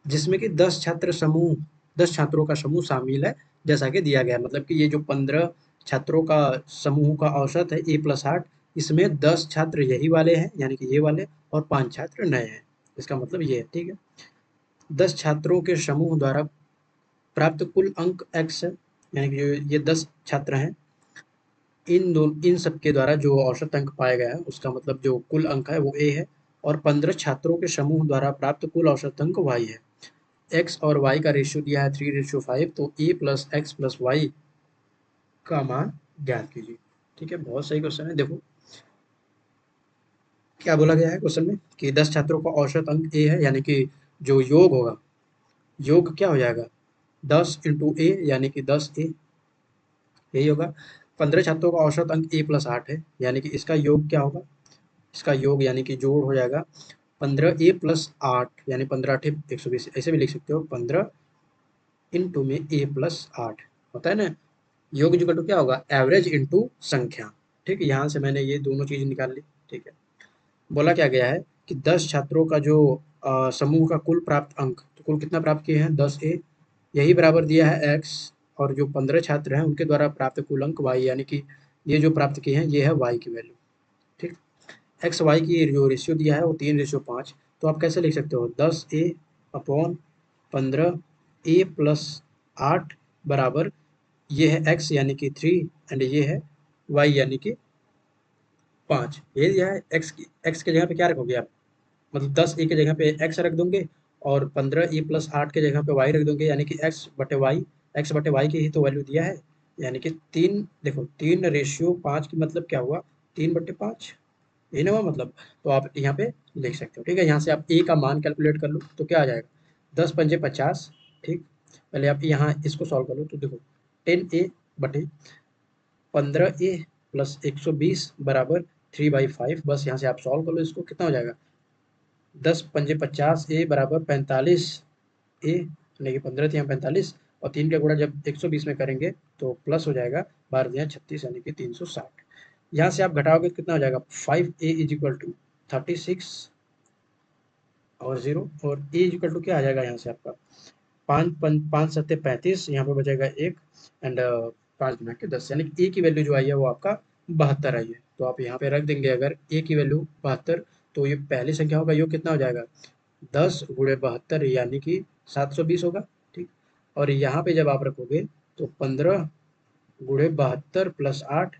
जिसमें कि 10 छात्रों का समूह शामिल है, जैसा कि दिया गया है। मतलब कि ये जो 15 छात्रों का समूह का औसत है A+8, इसमें 10 छात्र यही वाले हैं, यानी कि ये वाले, और 5 छात्र नए हैं। इसका मतलब ये है, ठीक है। 10 छात्रों के समूह द्वारा प्राप्त कुल अंक x है, यानी कि ये 10 छात्र हैं, इन सब के द्वारा जो औसत अंक पाया गया है उसका मतलब जो कुल अंक है वो a है, और 15 छात्रों के समूह द्वारा प्राप्त कुल औसत अंक y है। x और y का रेशियो दिया है 3:5, तो a plus x plus y का मान ज्ञात कीजिए, ठीक है। बहुत सही क्वेश्चन है। देखो क्या बोला गया है क्वेश्चन में कि 10 छात्रों का औसत अंक a है, यानी कि जो योग होगा योग क्या हो जाएगा 10 इंटू ए यानी कि 10 ए, यही होगा। 15 छात्रों का औसत अंक ए प्लस 8 है, यानी कि इसका योग क्या होगा, इसका योग यानी कि जोड़ हो जाएगा 15 ए प्लस 8 यानी 15 8 120, ऐसे भी लिख सकते हो 15 इंटू में ए प्लस 8 होता है ना। योग जो क्या होगा एवरेज इंटू संख्या। ठीक है, यहाँ से मैंने ये दोनों चीज निकाल ली। ठीक है, बोला क्या गया है कि 10 छात्रों का जो समूह का कुल प्राप्त अंक, तो कुल कितना प्राप्त किए हैं 10 ए, यही बराबर दिया है एक्स, और जो 15 छात्र हैं उनके द्वारा प्राप्त कुल अंक वाई, यानी कि ये जो प्राप्त किए हैं ये है वाई की वैल्यू। ठीक, एक्स वाई की जो रेशियो दिया है वो 3:5, तो आप कैसे लिख सकते हो 10 ए अपॉन 15 ए प्लस 8 बराबर, ये है एक्स यानी कि 3 एंड ये है वाई यानी कि 5। ये दिया है एक्स के जगह पे क्या रखोगे आप, मतलब 10 ए के जगह पे एक्स रख दोगे और 15 ए प्लस 8 के जगह पे वाई रख दोगे, यानी कि एक्स बटे वाई की ही तो वैल्यू दिया है, यानी कि 3, देखो 3:5 की मतलब क्या हुआ 3/5, यही ना हुआ मतलब। तो आप यहाँ पे लिख सकते हो। ठीक है, यहाँ से आप ए का मान कैलकुलेट कर लो तो क्या आ जाएगा 10×5 = 50। ठीक, पहले आप यहाँ इसको सॉल्व कर लो तो देखो 10 ए बटे 15 ए प्लस 120 बराबर 3/5, बस यहाँ से आप सॉल्व कर लो इसको, कितना हो जाएगा 10×5 = 50 ए बराबर 45 ए, यानी कि 15 थे यहाँ 45, और 3 का गुणा जब 120 में करेंगे तो प्लस हो जाएगा 12×36 यानी कि 360। यहाँ से आप घटाओगे तो कितना हो जाएगा 5a = 36 और 0, और a = क्या आ जाएगा यहाँ से आपका 5×5 = 35, यहाँ पे बचेगा 1 एंड 5×10, यानी कि ए की वैल्यू जो आई है वो आपका 72 आई है। तो आप यहाँ पे रख देंगे अगर ए की वैल्यू 72, तो ये पहली संख्याओं का योग कितना हो जाएगा 10 × 72 यानी कि 720 होगा। ठीक, और यहाँ पे जब आप रखोगे तो 15 × 72 प्लस 8,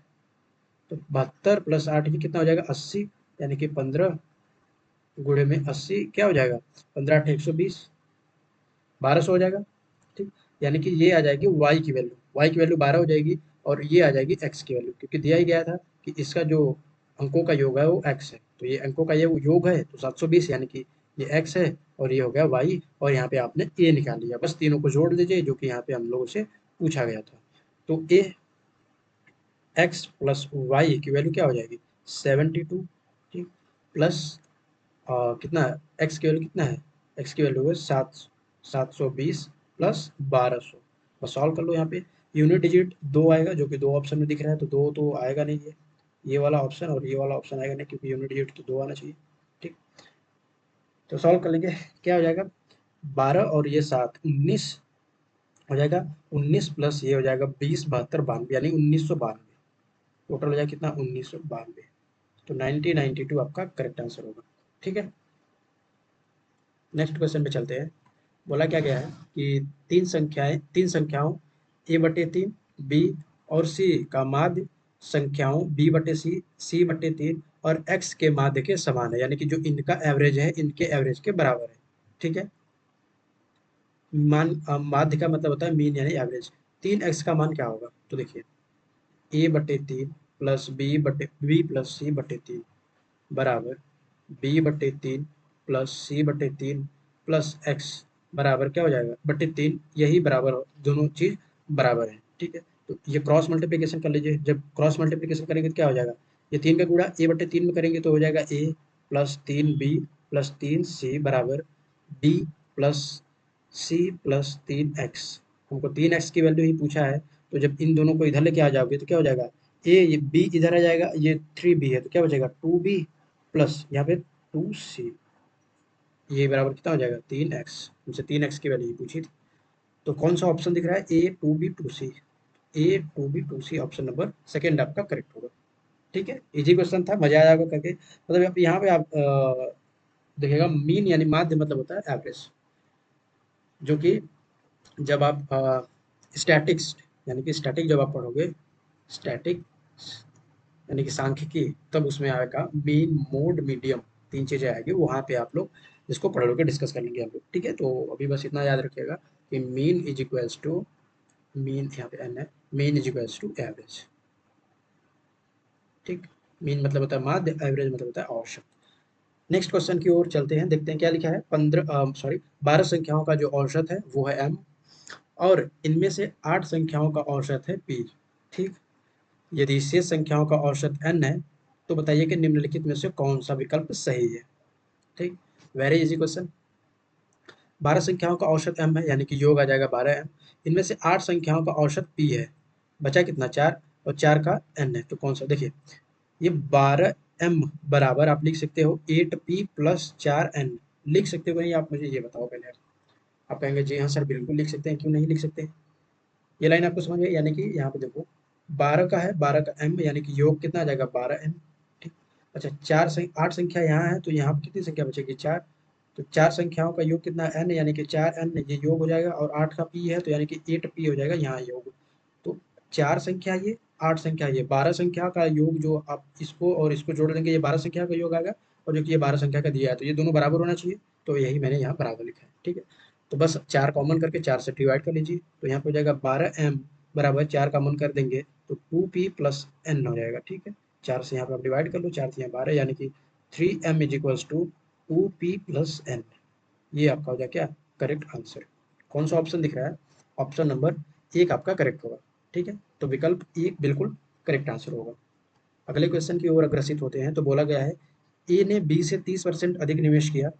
तो 72 प्लस 8 ये कितना हो जाएगा 80, यानी कि 15 गुणे में 80 क्या हो जाएगा 15×8 = 120, 1200 हो जाएगा। ठीक, यानी कि ये आ जाएगी वाई की वैल्यू 12 हो जाएगी, और ये आ जाएगी एक्स की वैल्यू, क्योंकि दिया ही गया था कि इसका जो अंकों का योग है वो एक्स है, तो ये अंकों का ये योग है तो 720, यानी कि ये एक्स है और ये हो गया वाई, और यहाँ पे आपने ए निकाल लिया, बस तीनों को जोड़ दीजिए जो कि यहाँ पे हम लोगों से पूछा गया था। तो ए एक्स प्लस वाई की वैल्यू क्या हो जाएगी 72। ठीक, प्लस कितना है एक्स की वैल्यू कितना है, एक्स की वैल्यू है 720 प्लस 1200, बस सॉल्व कर लो। यहाँ पे यूनिट डिजिट 2 आएगा जो कि 2 ऑप्शन में दिख रहा है, तो 2 तो आएगा नहीं, ये वाला ऑप्शन और ये वाला ऑप्शन आएगा नहीं, क्योंकि यूनिट डिजिट तो 2 आना चाहिए। ठीक, तो सॉल्व कर लेंगे, क्या हो जाएगा 12 और ये 7 19 हो जाएगा, 19 प्लस ये हो जाएगा 20 72 92, यानी 1992, टोटल हो जाएगा कितना 1992, तो 1992 आपका करेक्ट आंसर होगा। ठीक है, नेक्स्ट क्वेश्चन पे चलते हैं। बोला क्या गया है कि तीन संख्याओं a/3 b और c का माध्य संख्याओं b/c c/3 और x के माध्य के समान है, यानी कि जो इनका एवरेज है इनके एवरेज के बराबर है। ठीक है, माध्य का मतलब होता है मीन यानी एवरेज। 3x का मान क्या होगा, तो देखिए a/3 plus b plus c/3 बराबर b/3 plus c/3 plus x बराबर क्या हो जाएगा 3, यही बराबर दोनों चीज बराबर है। ठीक है, तो ये क्रॉस मल्टीप्लीकेशन कर लीजिए, जब क्रॉस मल्टीप्लीकेशन करेंगे तो क्या हो जाएगा, ये 3 का गुणा a/3 में करेंगे तो हो जाएगा a plus 3b plus 3c बराबर b plus c plus 3x। हमको 3x की वैल्यू ही पूछा है, तो जब इन दोनों को इधर लेके आ जाओगे तो क्या हो जाएगा ये b इधर आ जाएगा, ये 3b है तो क्या बचेगा 2b प्लस यहाँ पे 2c, ये बराबर कितना हो जाएगा 3x। हमसे 3x की वैल्यू पूछी थी, तो कौन सा ऑप्शन दिख रहा है A2B2C, A2B2C option number second आपका करेक्ट होगा। ठीक है, इजी क्वेश्चन था, मजा आया होगा करके। मतलब आप यहाँ पे आप देखिएगा मीन यानी माध्य मतलब होता है एवरेज, जो कि जब आप स्टैटिक्स यानी कि स्टैटिक जब आप पढ़ोगे, स्टैटिक यानी कि सांख्यिकी, तब उसमें आएगा मीन मोड मीडियम, 3 चीजें आएगी, वहां पे आप लोग इसको पढ़ लोगे, डिस्कस कर लेंगे हम लोग। ठीक है, तो अभी बस इतना याद रखिएगा कि mean is equals to mean, यहाँ पे एन है, mean is equals to average. ठीक, मीन मतलब होता है माध्य, एवरेज मतलब होता है औसत। नेक्स्ट क्वेश्चन की ओर चलते हैं, देखते हैं क्या लिखा है। 12 संख्याओं का जो औसत है वो है m, और इनमें से 8 संख्याओं का औसत है p। ठीक, यदि शेष संख्याओं का औसत n है तो बताइए कि निम्नलिखित में से कौन सा विकल्प सही है। ठीक, वेरी इजी क्वेश्चन। 12 संख्याओं का औसत m है, यानी कि योग आ जाएगा 12m। इनमें से 8 संख्याओं का औसत p है, बचा कितना 4, और 4 का n है, तो कौन सा, देखिए ये 12m बराबर आप लिख सकते हो 8p प्लस 4n। लिख सकते हो नहीं, आप मुझे ये बताओ पहले। आप कहेंगे जी हाँ सर बिल्कुल लिख सकते हैं, क्यों नहीं लिख सकते। ये लाइन आपको समझ में, यानी कि यहाँ पे देखो 12 का है, 12 का m, यानी कि योग कितना आ जाएगा 12m। ठीक, अच्छा 8 संख्या यहाँ है तो यहाँ पे कितनी संख्या बचेगी 4, तो 4 संख्याओं का योग कितना n, यानी कि 4n, ये योग हो जाएगा, और 8 का p है तो यानी कि 8p हो जाएगा यहाँ योग। तो 4 संख्या ये, 8 संख्या ये, 12 संख्या का योग जो आप इसको और इसको जोड़ देंगे ये 12 संख्या का योग आएगा, और जो कि ये 12 संख्या का दिया है तो ये दोनों बराबर होना चाहिए, तो यही मैंने यहाँ बराबर लिखा है। ठीक है, तो बस 4 कॉमन करके 4 से डिवाइड कर लीजिए, तो यहाँ पे हो जाएगा 12m बराबर 4 कॉमन कर देंगे तो 2p प्लस n हो जाएगा। ठीक है, 4 से यहाँ पे आप डिवाइड कर लो, 4 से यहाँ 12, यानी कि 3m is equals to 2p plus n। ये आपका हो जाए क्या, करेक्ट आंसर। कौन सा ऑप्शन दिख रहा है, ऑप्शन नंबर 1 आपका करेक्ट होगा। ठीक है, तो विकल्प 1 बिल्कुल करेक्ट आंसर होगा। अगले क्वेश्चन की ओर अग्रसित होते हैं, तो बोला गया है ए ने बी से 30% अधिक निवेश किया,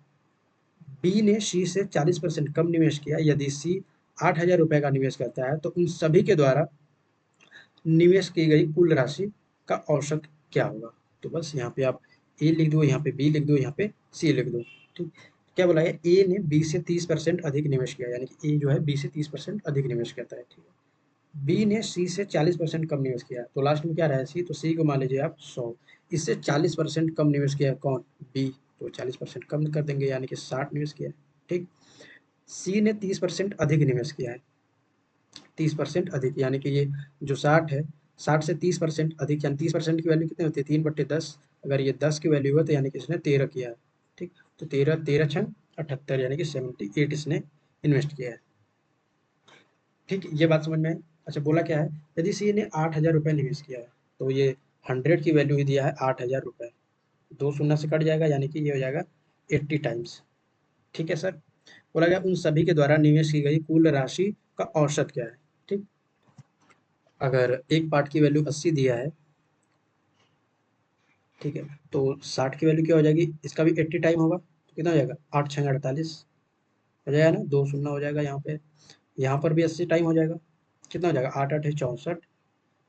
बी ने सी से 40% कम निवेश किया। यदि सी 8,000 रुपए का निवेश करता है तो उन सभी के द्वारा निवेश की गई कुल राशि का औसत क्या होगा। तो बस यहाँ पे आप ए लिख दो, यहाँ पे बी लिख दो, यहाँ पे सी लिख दो। ठीक, क्या बोला है, ए ने बी से 30% अधिक निवेश किया, यानी कि ए जो है बी से 30% अधिक निवेश करता है। ठीक है, बी ने सी से 40% कम निवेश किया, तो लास्ट में क्या रहा है सी, तो सी को मान लीजिए आप 100। इससे 40% कम निवेश किया है कौन, बी, तो 40% कम कर देंगे, यानी कि 60 निवेश किया है। ठीक, सी ने 30% अधिक निवेश किया है, 30% अधिक, यानी कि ये जो 60 है, 60 से 30% अधिक, यानी 30% की वैल्यू कितनी होती है 3/10। अगर ये 10 की वैल्यू है तो यानी कि इसने 13 किया है। ठीक, तो 13 13 छंग 78, यानी कि 78 इसने इन्वेस्ट किया है। ठीक, ये बात समझ में आई। अच्छा बोला क्या है, यदि सी ने 8,000 रुपये निवेश किया है तो ये 100 की वैल्यू ही दिया है 8,000 रुपये, दो शून्य से कट जाएगा, यानी कि ये हो जाएगा 80 टाइम्स। ठीक है सर, बोला गया उन सभी के द्वारा निवेश की गई कुल राशि का औसत क्या है। ठीक, अगर एक पार्ट की वैल्यू 80 दिया है, ठीक है, तो 60 की वैल्यू क्या हो जाएगी, इसका भी 80 टाइम होगा, तो कितना हो जाएगा 8 छंग 48 हो जाएगा ना, दो शून्य हो जाएगा यहाँ पे, यहाँ पर भी 80 टाइम हो जाएगा, कितना हो जाएगा 8 8 64,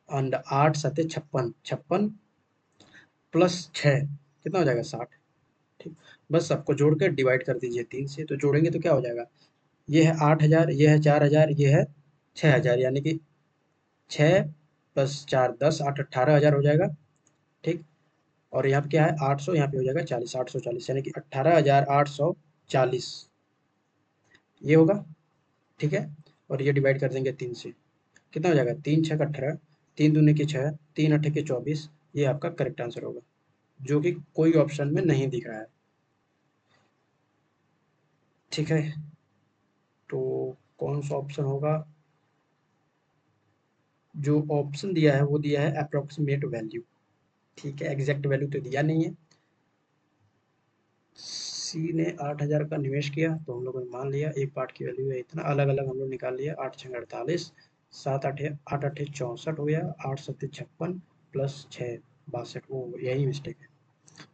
एंड 8 7 56, 56 प्लस 6 कितना हो जाएगा 60। ठीक, बस सबको जोड़ कर डिवाइड कर दीजिए 3 से, तो जोड़ेंगे तो क्या हो जाएगा, ये है 8,000, ये है 4,000, ये है 6,000, यानी कि 6 प्लस 4 10, 8 18,000 हो जाएगा। ठीक, और यहाँ पे क्या है 800, यहाँ पे हो जाएगा 40, 840, यानी कि 18,840 ये होगा। ठीक है, और ये डिवाइड कर देंगे 3 से, कितना हो जाएगा 3 छः 18, 3 दूनी की 6, 3 अट्ठे के 24, ये आपका करेक्ट आंसर होगा, जो कि कोई ऑप्शन में नहीं दिख रहा है। ठीक है, तो कौन सा ऑप्शन होगा, जो ऑप्शन दिया है वो दिया है अप्रोक्सीमेट वैल्यू। ठीक है, एग्जैक्ट वैल्यू तो दिया नहीं है। सी ने 8,000 का निवेश किया, तो हम लोगों ने मान लिया एक पार्ट की वैल्यू है इतना, अलग अलग हम लोग निकाल लिया, 8 छः 48, 7 8 8 64 हो गया, 8 7 56 प्लस 6 62, वो यही मिस्टेक है,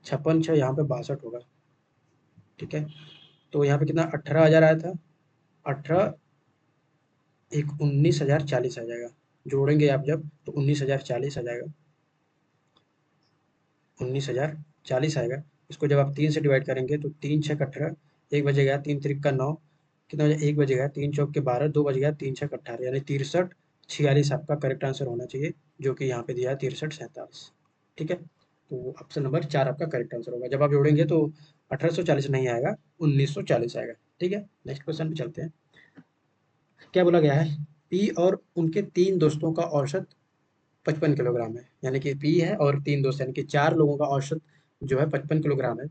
56 6 यहाँ पे 62 होगा। ठीक है, तो यहाँ पे कितना 18,000 आया था, 18 एक 19,040 आ जाएगा, जोड़ेंगे आप जब तो 19,040 आ जाएगा, 19,040 आएगा। इसको जब आप 3 से डिवाइड करेंगे तो 3 छः 18, एक बजेगा 3 त्रिक का 9, कितना बजे, एक बजेगा 3 चौक के 12, दो बजेगा 3 छः 18, यानी 63 46 आपका करेक्ट आंसर होना चाहिए, जो कि यहाँ पे दिया है 63 47। ठीक है, तो ऑप्शन नंबर 4 आपका करेक्ट आंसर होगा। जब आप जोड़ेंगे तो 1840 नहीं आएगा, 1940 आएगा। ठीक है, नेक्स्ट क्वेश्चन पे चलते हैं। क्या बोला गया है, पी और उनके 3 दोस्तों का औसत 55 किलोग्राम है, यानी कि पी है और 3 दोस्त, यानी कि 4 लोगों का औसत जो है 55 किलोग्राम है।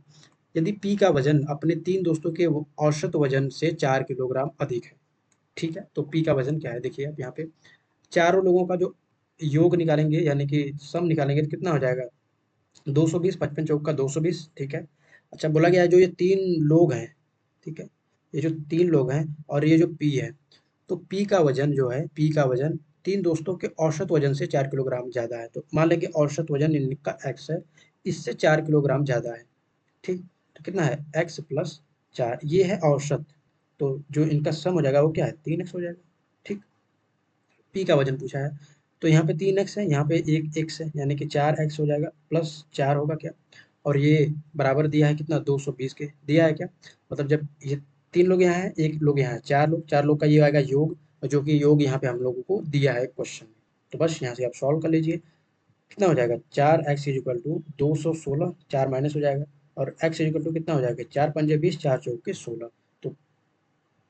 यदि पी का वजन अपने 3 दोस्तों के औसत वजन से 4 किलोग्राम अधिक है। ठीक है, तो पी का वजन क्या है, देखिए आप यहाँ पे चारों लोगों का जो योग निकालेंगे, यानी कि सम निकालेंगे, तो कितना हो जाएगा 220, 55 चौक का 220। ठीक है, अच्छा, बोला गया है जो ये 3 लोग हैं, ठीक है? ये जो 3 लोग हैं और ये जो P है, तो P का वज़न जो है, P का वज़न 3 दोस्तों के औसत वज़न से 4 किलोग्राम ज़्यादा है। तो मान लें कि औसत वज़न इनका X है, इससे 4 किलोग्राम ज़्यादा है, ठीक? तो कितना है? X प्लस 4, ये है औसत। तो जो इनका सम हो जाएगा वो क्या है? 3x हो जाएगा, ठीक? P का वज़न पूछा है, तो यहाँ पे 3x है, यहाँ पे 1 x है, यानी कि 4x हो जाएगा, प्लस 4 होगा क्या? और ये बराबर दिया है कितना? 220 के, दिया है क्या? मतलब जब ये 3 लोग यहाँ हैं, 1 लोग यहाँ है, 4 लोग का ये आएगा योग, जो कि योग यहाँ पे हम लोगों को दिया है क्वेश्चन में। तो बस यहाँ से आप सॉल्व कर लीजिए। कितना हो जाएगा? 4x is equal to 216, 4 minus हो जाएगा, और x इज इक्वल टू कितना हो जाएगा? 4 पंजे 20, 4 चौके 16।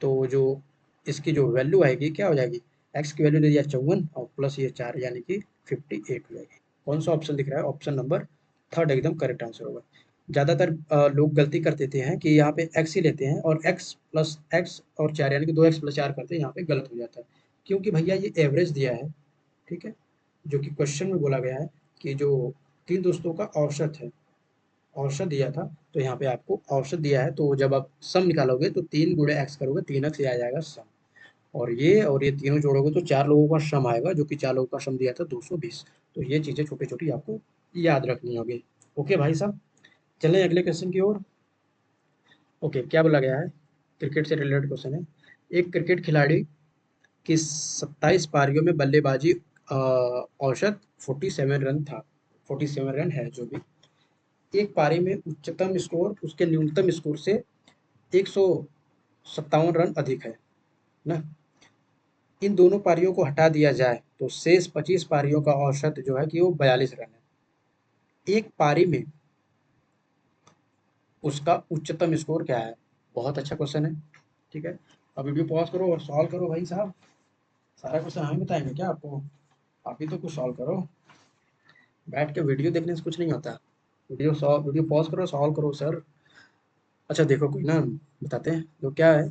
तो जो इसकी जो वैल्यू आएगी क्या हो जाएगी? x की वैल्यू दे दिया 54 और प्लस ये 4, यानी कि 58 हो जाएगी। कौन सा ऑप्शन दिख रहा है? ऑप्शन नंबर थर्ड एकदम करेक्ट आंसर होगा। ज़्यादातर लोग गलती कर देते हैं कि यहाँ पे x ही लेते हैं और x प्लस x और 4, यानी कि 2x प्लस 4 करते हैं, यहाँ पे गलत हो जाता है। क्योंकि भैया ये एवरेज दिया है, ठीक है? जो कि क्वेश्चन में बोला गया है कि जो 3 दोस्तों का औसत है, औसत दिया था, तो यहाँ पे आपको औसत दिया है, तो जब आप सम निकालोगे तो 3 गुणे x करोगे, 3x ये आ जाएगा सम। और ये तीनों जोड़ोगे तो 4 लोगों का सम आएगा, जो कि 4 लोगों का सम दिया था 220। तो ये चीज़ें छोटी-छोटी आपको याद रखनी होगी। ओके भाई साहब, चलें अगले क्वेश्चन की ओर। ओके, क्या बोला गया है? क्रिकेट से रिलेटेड क्वेश्चन है। एक क्रिकेट खिलाड़ी की 27 पारियों में बल्लेबाजी औसत 47 रन था। 47 रन है जो भी। एक पारी में उच्चतम स्कोर उसके न्यूनतम स्कोर से 157 रन अधिक है ना? इन दोनों पारियों को हटा दिया जाए तो शेष 25 पारियों का औसत जो है कि वो 42 रन है। एक पारी में उसका उच्चतम स्कोर क्या है? बहुत अच्छा क्वेश्चन है, ठीक है? अब वीडियो पॉज करो और सॉल्व करो भाई साहब। सारा क्वेश्चन हमें बताएंगे क्या आपको? आप ही तो कुछ सॉल्व करो। बैठ के वीडियो देखने से कुछ नहीं होता। वीडियो पॉज करो, सॉल्व करो सर। अच्छा देखो, कोई ना बताते हैं जो क्या है।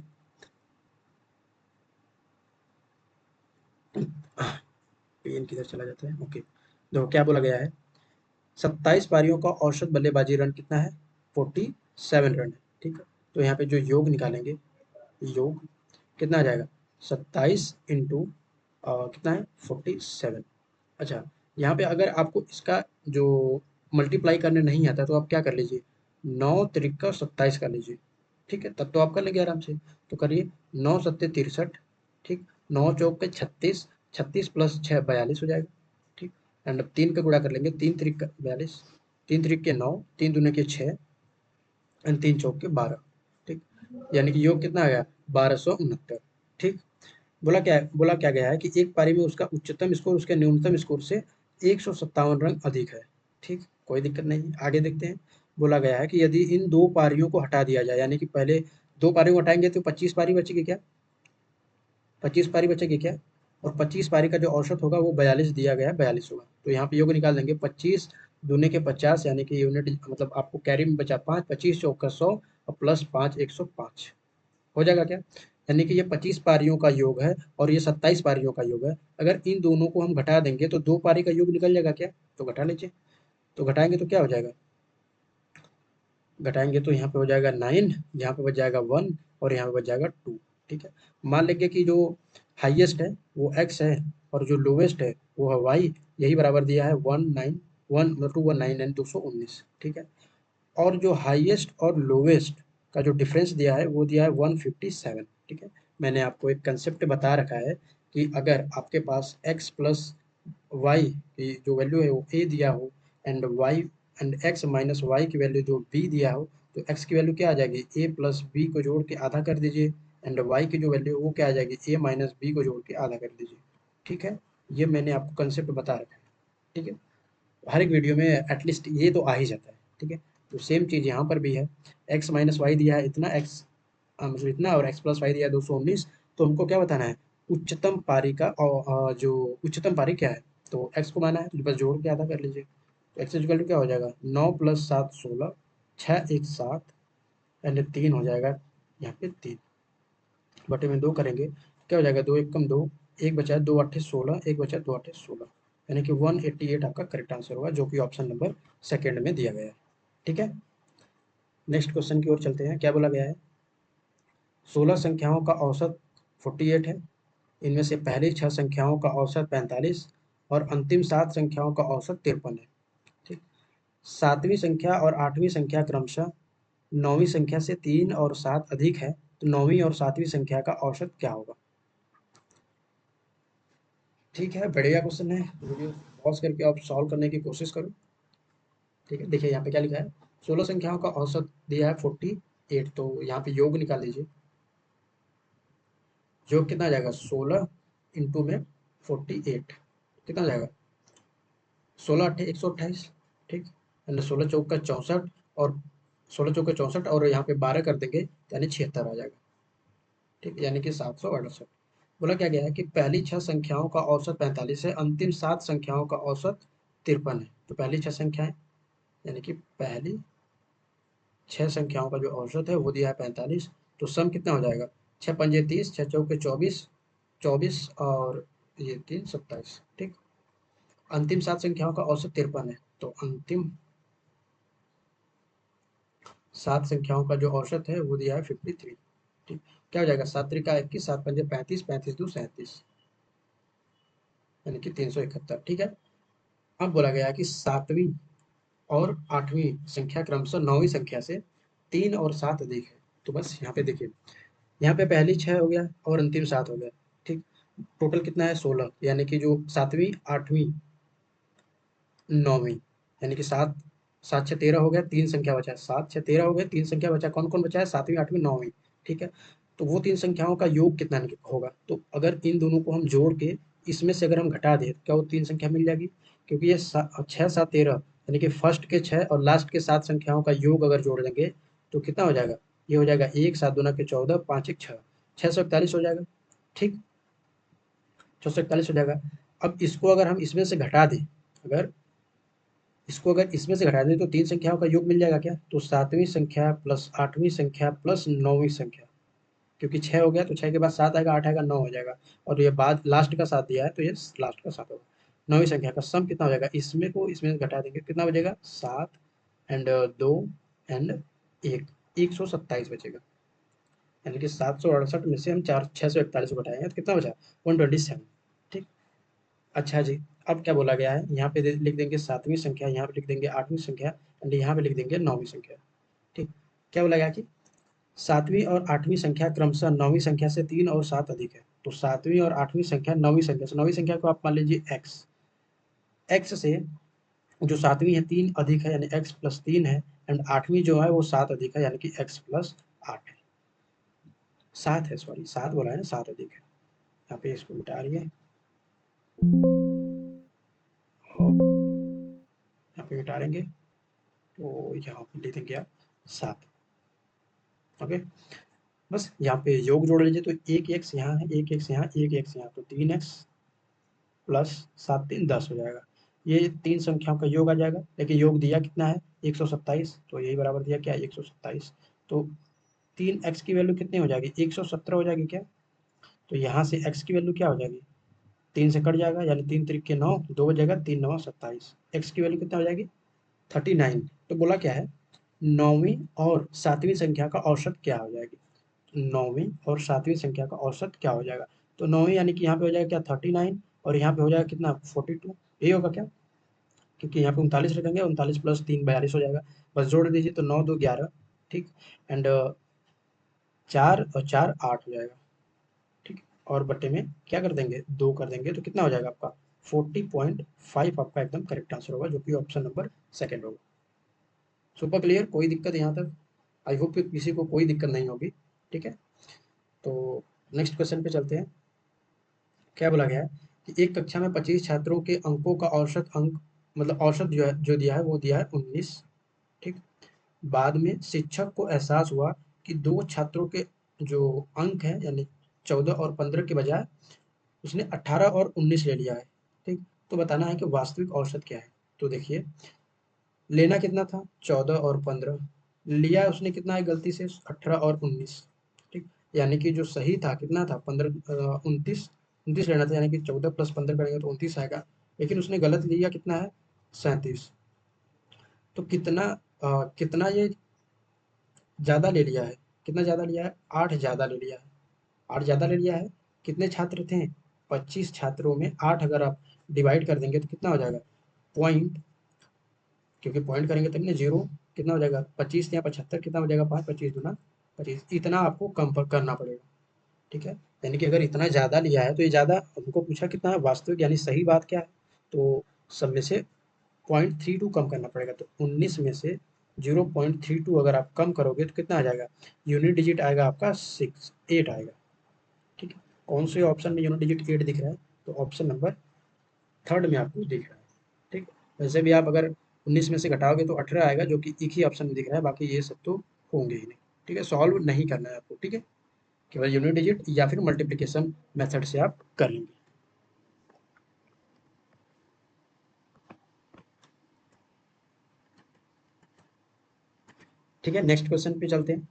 पेन किधर चला जाता है? ओके, देखो क्या बोला गया है। 27 पारियों का औसत बल्लेबाजी रन कितना है? 47 रन है, ठीक है? तो यहाँ पे जो योग निकालेंगे, योग कितना आ जाएगा? 27 इंटू कितना है? 47। अच्छा, यहाँ पे अगर आपको इसका जो मल्टीप्लाई करने नहीं आता तो आप क्या कर लीजिए, 9 त्रिका 27 कर लीजिए, ठीक है? तब तो आप कर लेंगे आराम से। तो करिए, 9 सत्ते 63, ठीक? 9 चौक पे 36, 36 प्लस 6 42 हो जाएगा, ठीक? एंड अब 3 का गुणा कर लेंगे, 3 त्रिक 42, 3 त्रिक के 9, 3 दूने के 6 एंड 3 चौक के 12, ठीक? यानी कि योग कितना आ गया? 1269, ठीक? बोला क्या गया है कि एक पारी में उसका उच्चतम स्कोर उसके न्यूनतम स्कोर से 157 रन अधिक है, ठीक? कोई दिक्कत नहीं, आगे देखते हैं। बोला गया है कि यदि इन 2 पारियों को हटा दिया जाए, यानी कि पहले 2 पारियों को हटाएँगे तो 25 पारी बचेगी क्या? 25 पारी बचेगी क्या? और 25 पारी का जो औसत होगा वो 42 दिया गया है, 42 होगा। तो यहाँ पे योग निकाल देंगे, 25 दूने के 50, यानी कि यूनिट मतलब आपको कैरी में बचा 5, 25 चौका 100 और प्लस 5 105 हो जाएगा क्या? यानी कि ये 25 पारियों का योग है और ये 27 पारियों का योग है। अगर इन दोनों को हम घटा देंगे तो 2 पारी का योग निकल जाएगा क्या? तो घटा लीजिए। तो घटाएँगे तो क्या हो जाएगा? घटाएँगे तो यहाँ पे हो जाएगा 9, यहाँ पे बच जाएगा 1 और यहाँ पे बच जाएगा 2, ठीक है? मान लेंगे कि जो हाईएस्ट है वो x है और जो लोवेस्ट है वो है y, यही बराबर दिया है 191 मतलब 219 एंड 219, ठीक है? और जो हाईएस्ट और लोवेस्ट का जो डिफरेंस दिया है वो दिया है 157, ठीक है? मैंने आपको एक कंसेप्ट बता रखा है कि अगर आपके पास x प्लस वाई की जो वैल्यू है वो a दिया हो and y and x minus y की वैल्यू जो b दिया हो, तो x की वैल्यू क्या आ जाएगी? a प्लस b को जोड़ के आधा कर दीजिए एंड y की जो वैल्यू है वो क्या आ जाएगी? a माइनस b को जोड़ के आधा कर दीजिए, ठीक है? ये मैंने आपको कंसेप्ट बता रखा है, ठीक है? हर एक वीडियो में एटलीस्ट ये तो आ ही जाता है, ठीक है? तो सेम चीज़ यहाँ पर भी है। x माइनस वाई दिया है इतना, मतलब इतना, और x प्लस वाई दिया है 219। तो हमको क्या बताना है? उच्चतम पारी का जो उच्चतम पारी क्या है? तो x को माना है तो बस जोड़ के आधा कर लीजिए। तो x इक्वल टू क्या हो जाएगा? 9 प्लस 7 16, 6 1 7 एंड 3 हो जाएगा यहाँ पे 3 बटे में 2 करेंगे, क्या हो जाएगा? 2 एक कम 2, 1 बचा 2 8 16, 1 बचा 2 8 16, यानी कि 188 आपका करेक्ट आंसर होगा, जो कि ऑप्शन नंबर सेकंड में दिया गया है, ठीक है? नेक्स्ट क्वेश्चन की ओर चलते हैं। क्या बोला गया है? 16 संख्याओं का औसत 48 है। इनमें से पहली 6 संख्याओं का औसत 45 और अंतिम 7 संख्याओं का औसत 53 है। ठीक। 7वीं संख्या और 8वीं संख्या क्रमशः 9वीं संख्या से 3 और 7 अधिक है, तो 9वीं और 7वीं संख्या का औसत क्या होगा? ठीक है, बढ़िया क्वेश्चन है। वीडियो पॉज करके आप सॉल्व करने की कोशिश करो। ठीक है, देखिए यहाँ पे क्या लिखा है, 16 संख्याओं का औसत दिया है 48, तो यहाँ पे योग निकाल लीजिए। योग कितना आ जाएगा? 16 इंटू में 48 कितना आ जाएगा? 16 अट्ठे 128। ठीक, यानी 16 चौक का 64 और 16 चौक का 64 और यहाँ पे 12 कर देंगे यानी 76 आ जाएगा। ठीक, यानी कि 768। बोला क्या गया है कि पहली 6 संख्याओं का औसत 45 है, अंतिम 7 संख्याओं का औसत 53 है। तो पहली 6 संख्याएं यानी कि पहली 6 संख्याओं का जो औसत है वो दिया है 45, तो सम कितना हो जाएगा? 6 पंजे 30, 6 चौके 24, 24 और ये 3 27। ठीक, अंतिम 7 संख्याओं का औसत 53 है, तो अंतिम 7 संख्याओं का जो औसत है वो दिया है 53। ठीक, क्या हो जाएगा? 7 त्रिका 21, 7 पंजे 35, 35 दो 37, यानी कि 371। ठीक है, अब बोला गया है कि 7वीं और 8वीं संख्या क्रमशः 9वीं संख्या से 3 और 7 अधिक है। तो बस यहाँ पे देखिए, यहाँ पे पहली 6 हो गया और अंतिम 7 हो गया। ठीक, टोटल कितना है? 16, यानी कि जो 7वीं 8वीं 9वीं, यानी कि 7 7 6 13 हो गया, 3 संख्या बचा है। 7 6 13 हो गया, 3 संख्या बचा। कौन कौन बचा है? 7वीं 8वीं 9वीं। ठीक है, तो वो 3 संख्याओं का योग कितना होगा? तो अगर इन दोनों को हम जोड़ के इसमें से अगर हम घटा दें, तो क्या वो 3 संख्या मिल जाएगी? क्योंकि ये 6 7 13, यानी कि फर्स्ट के 6 और लास्ट के 7 संख्याओं का योग अगर जोड़ देंगे तो कितना हो जाएगा? ये हो जाएगा 1 7 दूना के 14, 5 1 6, 641 हो जाएगा। ठीक, 641 हो जाएगा। अब इसको अगर हम इसमें से घटा दें, अगर इसको अगर इसमें से घटा दें तो 3 संख्याओं का योग मिल जाएगा क्या? तो 7वीं संख्या प्लस 8वीं संख्या प्लस 9वीं संख्या, क्योंकि 6 हो गया तो 6 के बाद 7 आएगा, 8 आएगा, 9 हो जाएगा, और ये बाद लास्ट का 7 दिया है तो ये लास्ट का 7 होगा। 9वीं संख्या का सम कितना हो जाएगा? इसमें को इसमें से घटा देंगे, कितना बचेगा? 7 एंड 2 एंड 1, 127 बचेगा। यानी कि 768 में से हम 641 को घटाएंगे तो कितना बचा? 127। ठीक, अच्छा जी, अब क्या बोला गया है? यहाँ पे लिख देंगे 7वीं संख्या, यहाँ पे लिख देंगे 8वीं संख्या एंड यहाँ पे लिख देंगे 9वीं संख्या। ठीक, क्या बोला गया कि 7वीं और 8वीं संख्या क्रमशः 9वीं संख्या से 3 और 7 अधिक है। तो 7वीं और 8वीं संख्या 9वीं संख्या से, 9वीं संख्या को आप मान लीजिए x, x से जो 7वीं है 3 अधिक है यानी x प्लस 3 है, एंड 8वीं जो है वो 7 अधिक है यानी कि x प्लस 8 है। 7 है, सॉरी 7 बोला है ना, 7 अधिक है। यहाँ पे इसको मिटा रही है, यहाँ पे मिटा देंगे तो यहाँ पे लिख देंगे आप 7। ओके, बस यहाँ पे योग जोड़ लीजिए, तो एक एक्स यहाँ है, एक एक्स यहाँ, एक एक्स यहाँ, तो 3x प्लस 7 3 10 हो जाएगा। ये 3 संख्याओं का योग आ जाएगा, लेकिन योग दिया कितना है? 127, तो यही बराबर दिया क्या? 127। तो 3x की वैल्यू कितनी हो जाएगी? 117 हो जाएगी क्या? तो यहाँ से x की वैल्यू क्या हो जाएगी? 3 से कट जाएगा, यानी 3 त्रिक 9, 2 बचेगा, 3 9 27। x की वैल्यू कितना हो जाएगी? 39। तो बोला क्या है? 9वीं और 7वीं संख्या का औसत क्या हो जाएगी? 9वीं और 7वीं संख्या का औसत क्या हो जाएगा? तो 9वीं यानी कि यहाँ पे हो जाएगा क्या? 39, और यहाँ पे हो जाएगा कितना? 42। यही होगा क्या? क्योंकि यहाँ पे 39 रखेंगे, 39 प्लस 3 42 हो जाएगा। बस जोड़ दीजिए तो 9 2 11। ठीक, एंड 4 और 4 8 हो जाएगा। ठीक, और बट्टे में क्या कर देंगे? 2 कर देंगे, तो कितना हो जाएगा आपका? 40.5 आपका एकदम करेक्ट आंसर होगा, जो कि ऑप्शन नंबर सेकंड होगा। Super clear? कोई दिक्कत यहाँ तक? आई होप कि किसी को कोई दिक्कत नहीं होगी। ठीक है, तो नेक्स्ट क्वेश्चन पे चलते हैं। क्या बोला गया है कि एक कक्षा में 25 छात्रों के अंकों का औसत अंक, मतलब औसत जो है, जो दिया है वो दिया है 19। ठीक, बाद में शिक्षक को एहसास हुआ कि 2 छात्रों के जो अंक हैं यानी 14 और 15 के बजाय उसने 18 और 19 ले लिया है। ठीक, तो बताना है कि वास्तविक औसत क्या है? तो देखिए, लेना कितना था? 14 और 15, लिया उसने कितना है गलती से? 18 और 19। ठीक, यानी कि जो सही था कितना था? 15 29, 29 लेना था, यानी कि 14 प्लस 15 करेंगे तो 29 आएगा, लेकिन उसने गलत लिया कितना है? 37। तो कितना कितना ये ज़्यादा ले लिया है। कितना ज़्यादा लिया है? 8 ज़्यादा ले लिया है। 8 ज़्यादा ले लिया है। कितने छात्र थे? 25 छात्रों में 8 अगर आप डिवाइड कर देंगे तो कितना हो जाएगा? पॉइंट, क्योंकि पॉइंट करेंगे तभी ना, 0 कितना हो जाएगा? 25 या 75 कितना हो जाएगा? 5, 25 दूना 25, इतना आपको कम करना पड़ेगा। ठीक है? यानी कि अगर इतना ज़्यादा लिया है तो ये ज़्यादा हमको पूछा कितना है वास्तविक, यानी सही बात क्या है? तो सब में से 0.32 कम करना पड़ेगा। तो 19 में से 0.32 अगर आप कम करोगे तो कितना आ जाएगा? यूनिट डिजिट आएगा आपका 6, 8 आएगा। ठीक है? कौन से ऑप्शन में यूनिट डिजिट 8 दिख रहा है? तो ऑप्शन नंबर थर्ड में आपको दिख रहा है। ठीक है? वैसे भी आप अगर 19 में से घटाओगे तो 18 आएगा, जो कि एक ही ऑप्शन में दिख रहा है, बाकी ये सब तो होंगे ही नहीं। ठीक है? सॉल्व नहीं करना है आपको। ठीक है? केवल यूनिट डिजिट या फिर मल्टीप्लिकेशन मेथड से आप कर लेंगे। ठीक है? नेक्स्ट क्वेश्चन पे चलते हैं।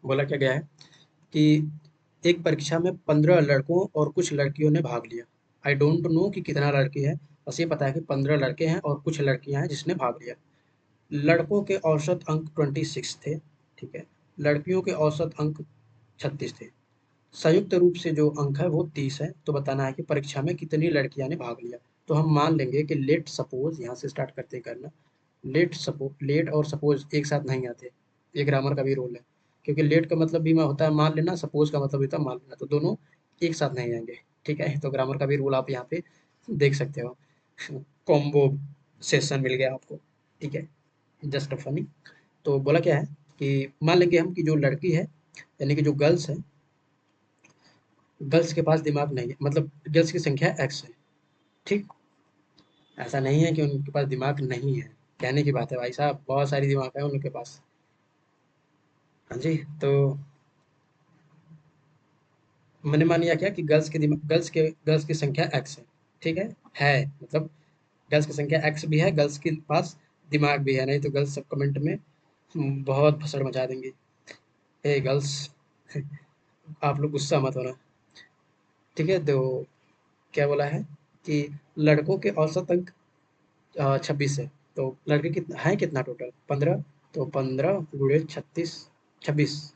बोला क्या गया है कि एक परीक्षा में 15 लड़कों और कुछ लड़कियों ने भाग लिया। आई डोंट नो कि कितना लड़के हैं, बस ये पता है कि 15 लड़के हैं और कुछ लड़कियां हैं जिसने भाग लिया। लड़कों के औसत अंक 26 थे। ठीक है? लड़कियों के औसत अंक 36 थे। संयुक्त रूप से जो अंक है वो 30 है। तो बताना है कि परीक्षा में कितनी लड़कियां ने भाग लिया। तो हम मान लेंगे कि लेट सपोज, यहाँ से स्टार्ट करते हैं करना। लेट और सपोज एक साथ नहीं आते। ये ग्रामर का भी रोल है, क्योंकि लेट का मतलब भी होता है मान लेना, सपोज का मतलब होता है मान लेना, तो दोनों एक साथ नहीं आएंगे। ठीक है? तो ग्रामर का भी रूल आप यहाँ पे देख सकते हो। कॉम्बो सेशन मिल गया आपको। ठीक है? Just funny. तो बोला क्या है कि मान लेंगे हम कि जो लड़की है, यानी कि जो गर्ल्स है, गर्ल्स के पास दिमाग नहीं है, मतलब गर्ल्स की संख्या एक्स है। ठीक? ऐसा नहीं है कि उनके पास दिमाग नहीं है, कहने की बात है भाई साहब, बहुत सारी दिमाग है उनके पास। हाँ जी। तो मैंने मान लिया क्या कि गर्ल्स की संख्या एक्स है। ठीक है मतलब गर्ल्स की संख्या एक्स भी है, गर्ल्स के पास दिमाग भी है, नहीं तो गर्ल्स सब कमेंट में बहुत भसड़ मचा देंगी। हे गर्ल्स, आप लोग गुस्सा मत होना। ठीक है? तो क्या बोला है कि लड़कों के औसत अंक 26 है। तो लड़के कितना है, कितना टोटल? 15। तो 15 गुणे 36, 26,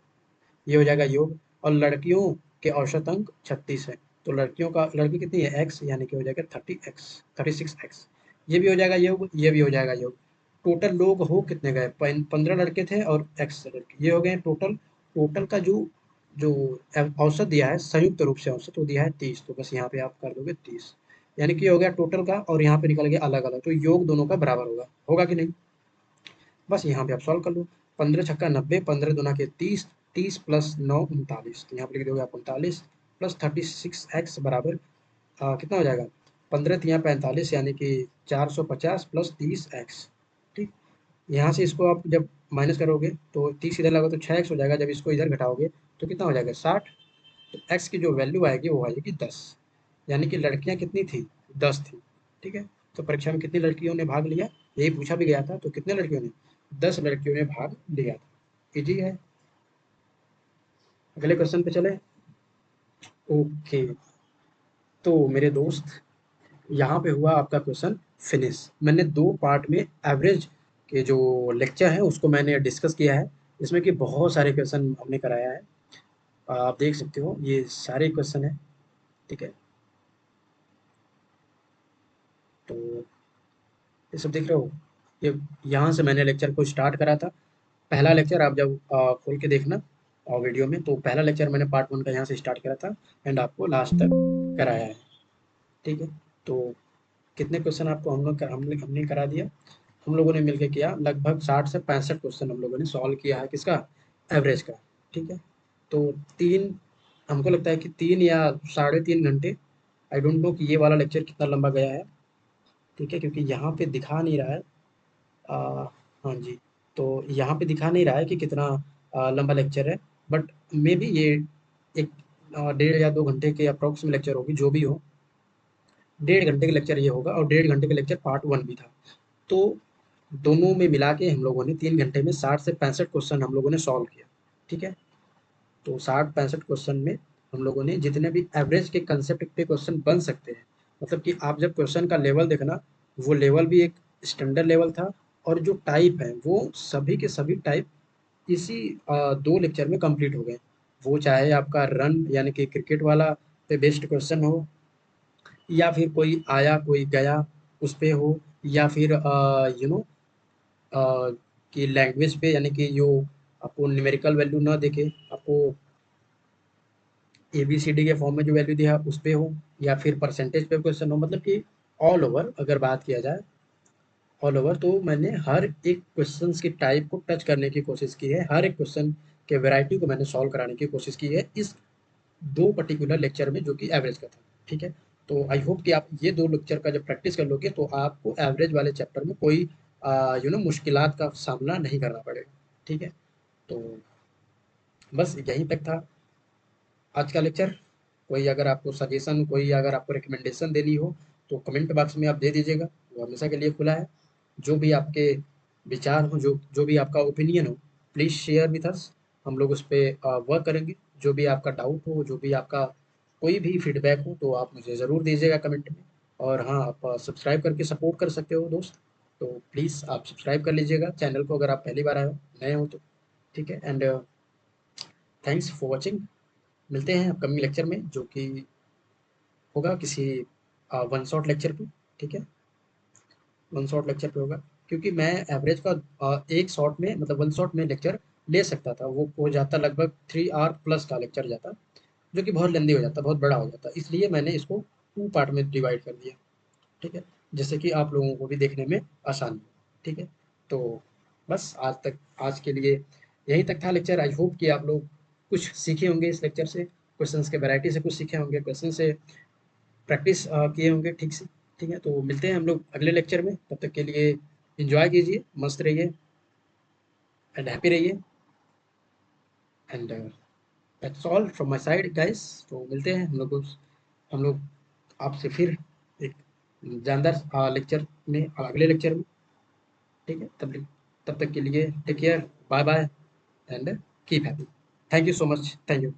ये हो जाएगा योग। और लड़कियों के औसत अंक 36 है। तो लड़की कितनी है? एक्स, यानी कि हो जाएगा 30x, 36x। ये भी हो जाएगा योग, ये भी हो जाएगा योग। टोटल लोग हो कितने गए? 15 लड़के थे और एक्स लड़के, ये हो गए टोटल। टोटल का जो जो औसत दिया है, संयुक्त रूप से औसत, वो दिया है 30। तो बस यहाँ पे आप कर दोगे 30, यानी कि ये हो गया टोटल का, और यहाँ पे निकल गया अलग अलग, तो योग दोनों का बराबर होगा। होगा कि नहीं? बस यहाँ पे आप सॉल्व कर लो। 15 छक्का 90, 15 दूना के 30, 30 प्लस 9 39, तो यहाँ पे लिख दोगे आप 39 प्लस 36x बराबर कितना हो जाएगा? 15 तियाँ 45, यानी कि 450 प्लस 30x। ठीक? यहाँ से इसको आप जब माइनस करोगे तो 30 इधर लगा तो 6x हो जाएगा, जब इसको इधर घटाओगे तो कितना हो जाएगा? 60। तो x की जो वैल्यू आएगी वो आएगी 10, यानी कि लड़कियां कितनी थी? 10 थी। ठीक है? तो परीक्षा में कितनी लड़कियों ने भाग लिया, यही पूछा भी गया था। तो कितने लड़कियों ने? 10 लड़कियों ने भाग लिया था। इजी है। अगले क्वेश्चन पे चले। ओके। तो मेरे दोस्त, यहाँ पे हुआ आपका क्वेश्चन फिनिश। मैंने 2 पार्ट में एवरेज के जो लेक्चर है उसको मैंने डिस्कस किया है, इसमें कि बहुत सारे क्वेश्चन हमने कराया है। आप देख सकते हो ये सारे क्वेश्चन है। ठीक है? तो ये सब देख रहे हो, ये यहाँ से मैंने लेक्चर को स्टार्ट करा था। पहला लेक्चर आप जब खोल के देखना वीडियो में, तो पहला लेक्चर मैंने पार्ट 1 का यहाँ से स्टार्ट करा था एंड आपको लास्ट तक कराया है। ठीक है? तो कितने क्वेश्चन आपको हमने करा दिया? हम लोगों ने मिलकर किया लगभग 60 से 65 क्वेश्चन हम लोगों ने सॉल्व किया है। किसका? एवरेज का। ठीक है? तो 3, हमको लगता है कि 3 या साढ़े 3 घंटे, आई डोंट नो कि ये वाला लेक्चर कितना लंबा गया है। ठीक है? क्योंकि यहाँ पे दिखा नहीं रहा है। हाँ जी। तो यहाँ पे दिखा नहीं रहा है कि कितना लंबा लेक्चर है, बट मे बी ये एक 1.5 या 2 घंटे के अप्रॉक्स में लेक्चर होगी, जो भी हो। 1.5 घंटे का लेक्चर ये होगा और 1.5 घंटे का लेक्चर पार्ट 1 भी था। तो दोनों में मिला के हम लोगों ने 3 घंटे में 60 से 65 क्वेश्चन हम लोगों ने सॉल्व किया। ठीक है? तो 60-65 क्वेश्चन में हम लोगों ने जितने भी एवरेज के कंसेप्ट पे क्वेश्चन बन सकते हैं, मतलब कि आप जब क्वेश्चन का लेवल देखना, वो लेवल भी एक स्टैंडर्ड लेवल था, और जो टाइप है वो सभी के सभी टाइप इसी 2 लेक्चर में कंप्लीट हो गए। वो चाहे आपका रन यानी कि क्रिकेट वाला पे बेस्ड क्वेश्चन हो, या फिर कोई आया कोई गया उस पे हो, या फिर यू नो कि लैंग्वेज पे यानी कि जो आपको न्यूमेरिकल वैल्यू ना देके आपको एबीसीडी के फॉर्म में जो वैल्यू दिया उस पे हो, या फिर परसेंटेज पे क्वेश्चन हो, मतलब कि ऑल ओवर अगर बात किया जाए, ऑल ओवर तो मैंने हर एक क्वेश्चंस की टाइप को टच करने की कोशिश की है, हर एक क्वेश्चन के वैरायटी को मैंने सॉल्व कराने की कोशिश की है इस 2 पर्टिकुलर लेक्चर में, जो कि एवरेज का था, ठीक है? तो आई होप कि आप ये 2 लेक्चर का जब प्रैक्टिस कर लोगे तो आपको एवरेज वाले चैप्टर में कोई मुश्किलात का सामना नहीं करना पड़ेगा, ठीक है? तो बस यहीं तक था आज का लेक्चर। कोई अगर आपको सजेशन, कोई अगर आपको रिकमेंडेशन देनी हो तो कमेंट बॉक्स में आप दे दीजिएगा, वो हमेशा के लिए खुला है। जो भी आपके विचार हो, जो जो भी आपका ओपिनियन हो, प्लीज़ शेयर विथ अस। हम लोग उस पे वर्क करेंगे। जो भी आपका डाउट हो, जो भी आपका कोई भी फीडबैक हो तो आप मुझे ज़रूर दीजिएगा कमेंट में। और हाँ, आप सब्सक्राइब करके सपोर्ट कर सकते हो दोस्त। तो प्लीज़ आप सब्सक्राइब कर लीजिएगा चैनल को अगर आप पहली बार आए हो, नए हो तो, ठीक है? And thanks for watching. मिलते हैं अपकमिंग लेक्चर में, जो कि होगा किसी वन शॉट लेक्चर पे, ठीक है? वन शॉट लेक्चर पे होगा, क्योंकि मैं एवरेज का एक शॉट में, मतलब वन शॉट में लेक्चर ले सकता था, वो हो जाता लगभग 3 आवर प्लस का लेक्चर जाता, जो कि बहुत लेंदी हो जाता, बहुत बड़ा हो जाता, इसलिए मैंने इसको 2 पार्ट में डिवाइड कर दिया, ठीक है? जिससे कि आप लोगों को भी देखने में आसानी हो, ठीक है? तो बस आज के लिए यहीं तक था लेक्चर। आई होप कि आप लोग कुछ सीखे होंगे इस लेक्चर से, क्वेश्चंस के वैरायटी से कुछ सीखे होंगे, क्वेश्चन से प्रैक्टिस किए होंगे ठीक से, ठीक है? तो मिलते हैं हम लोग अगले लेक्चर में, तब तक के लिए एंजॉय कीजिए, मस्त रहिए एंड हैप्पी रहिए। And that's all from my side guys. तो मिलते हैं हम लोग आपसे फिर एक जानदार लेक्चर में, अगले लेक्चर में, ठीक है? तब तक के लिए take care, bye bye and keep happy. Thank you so much, thank you.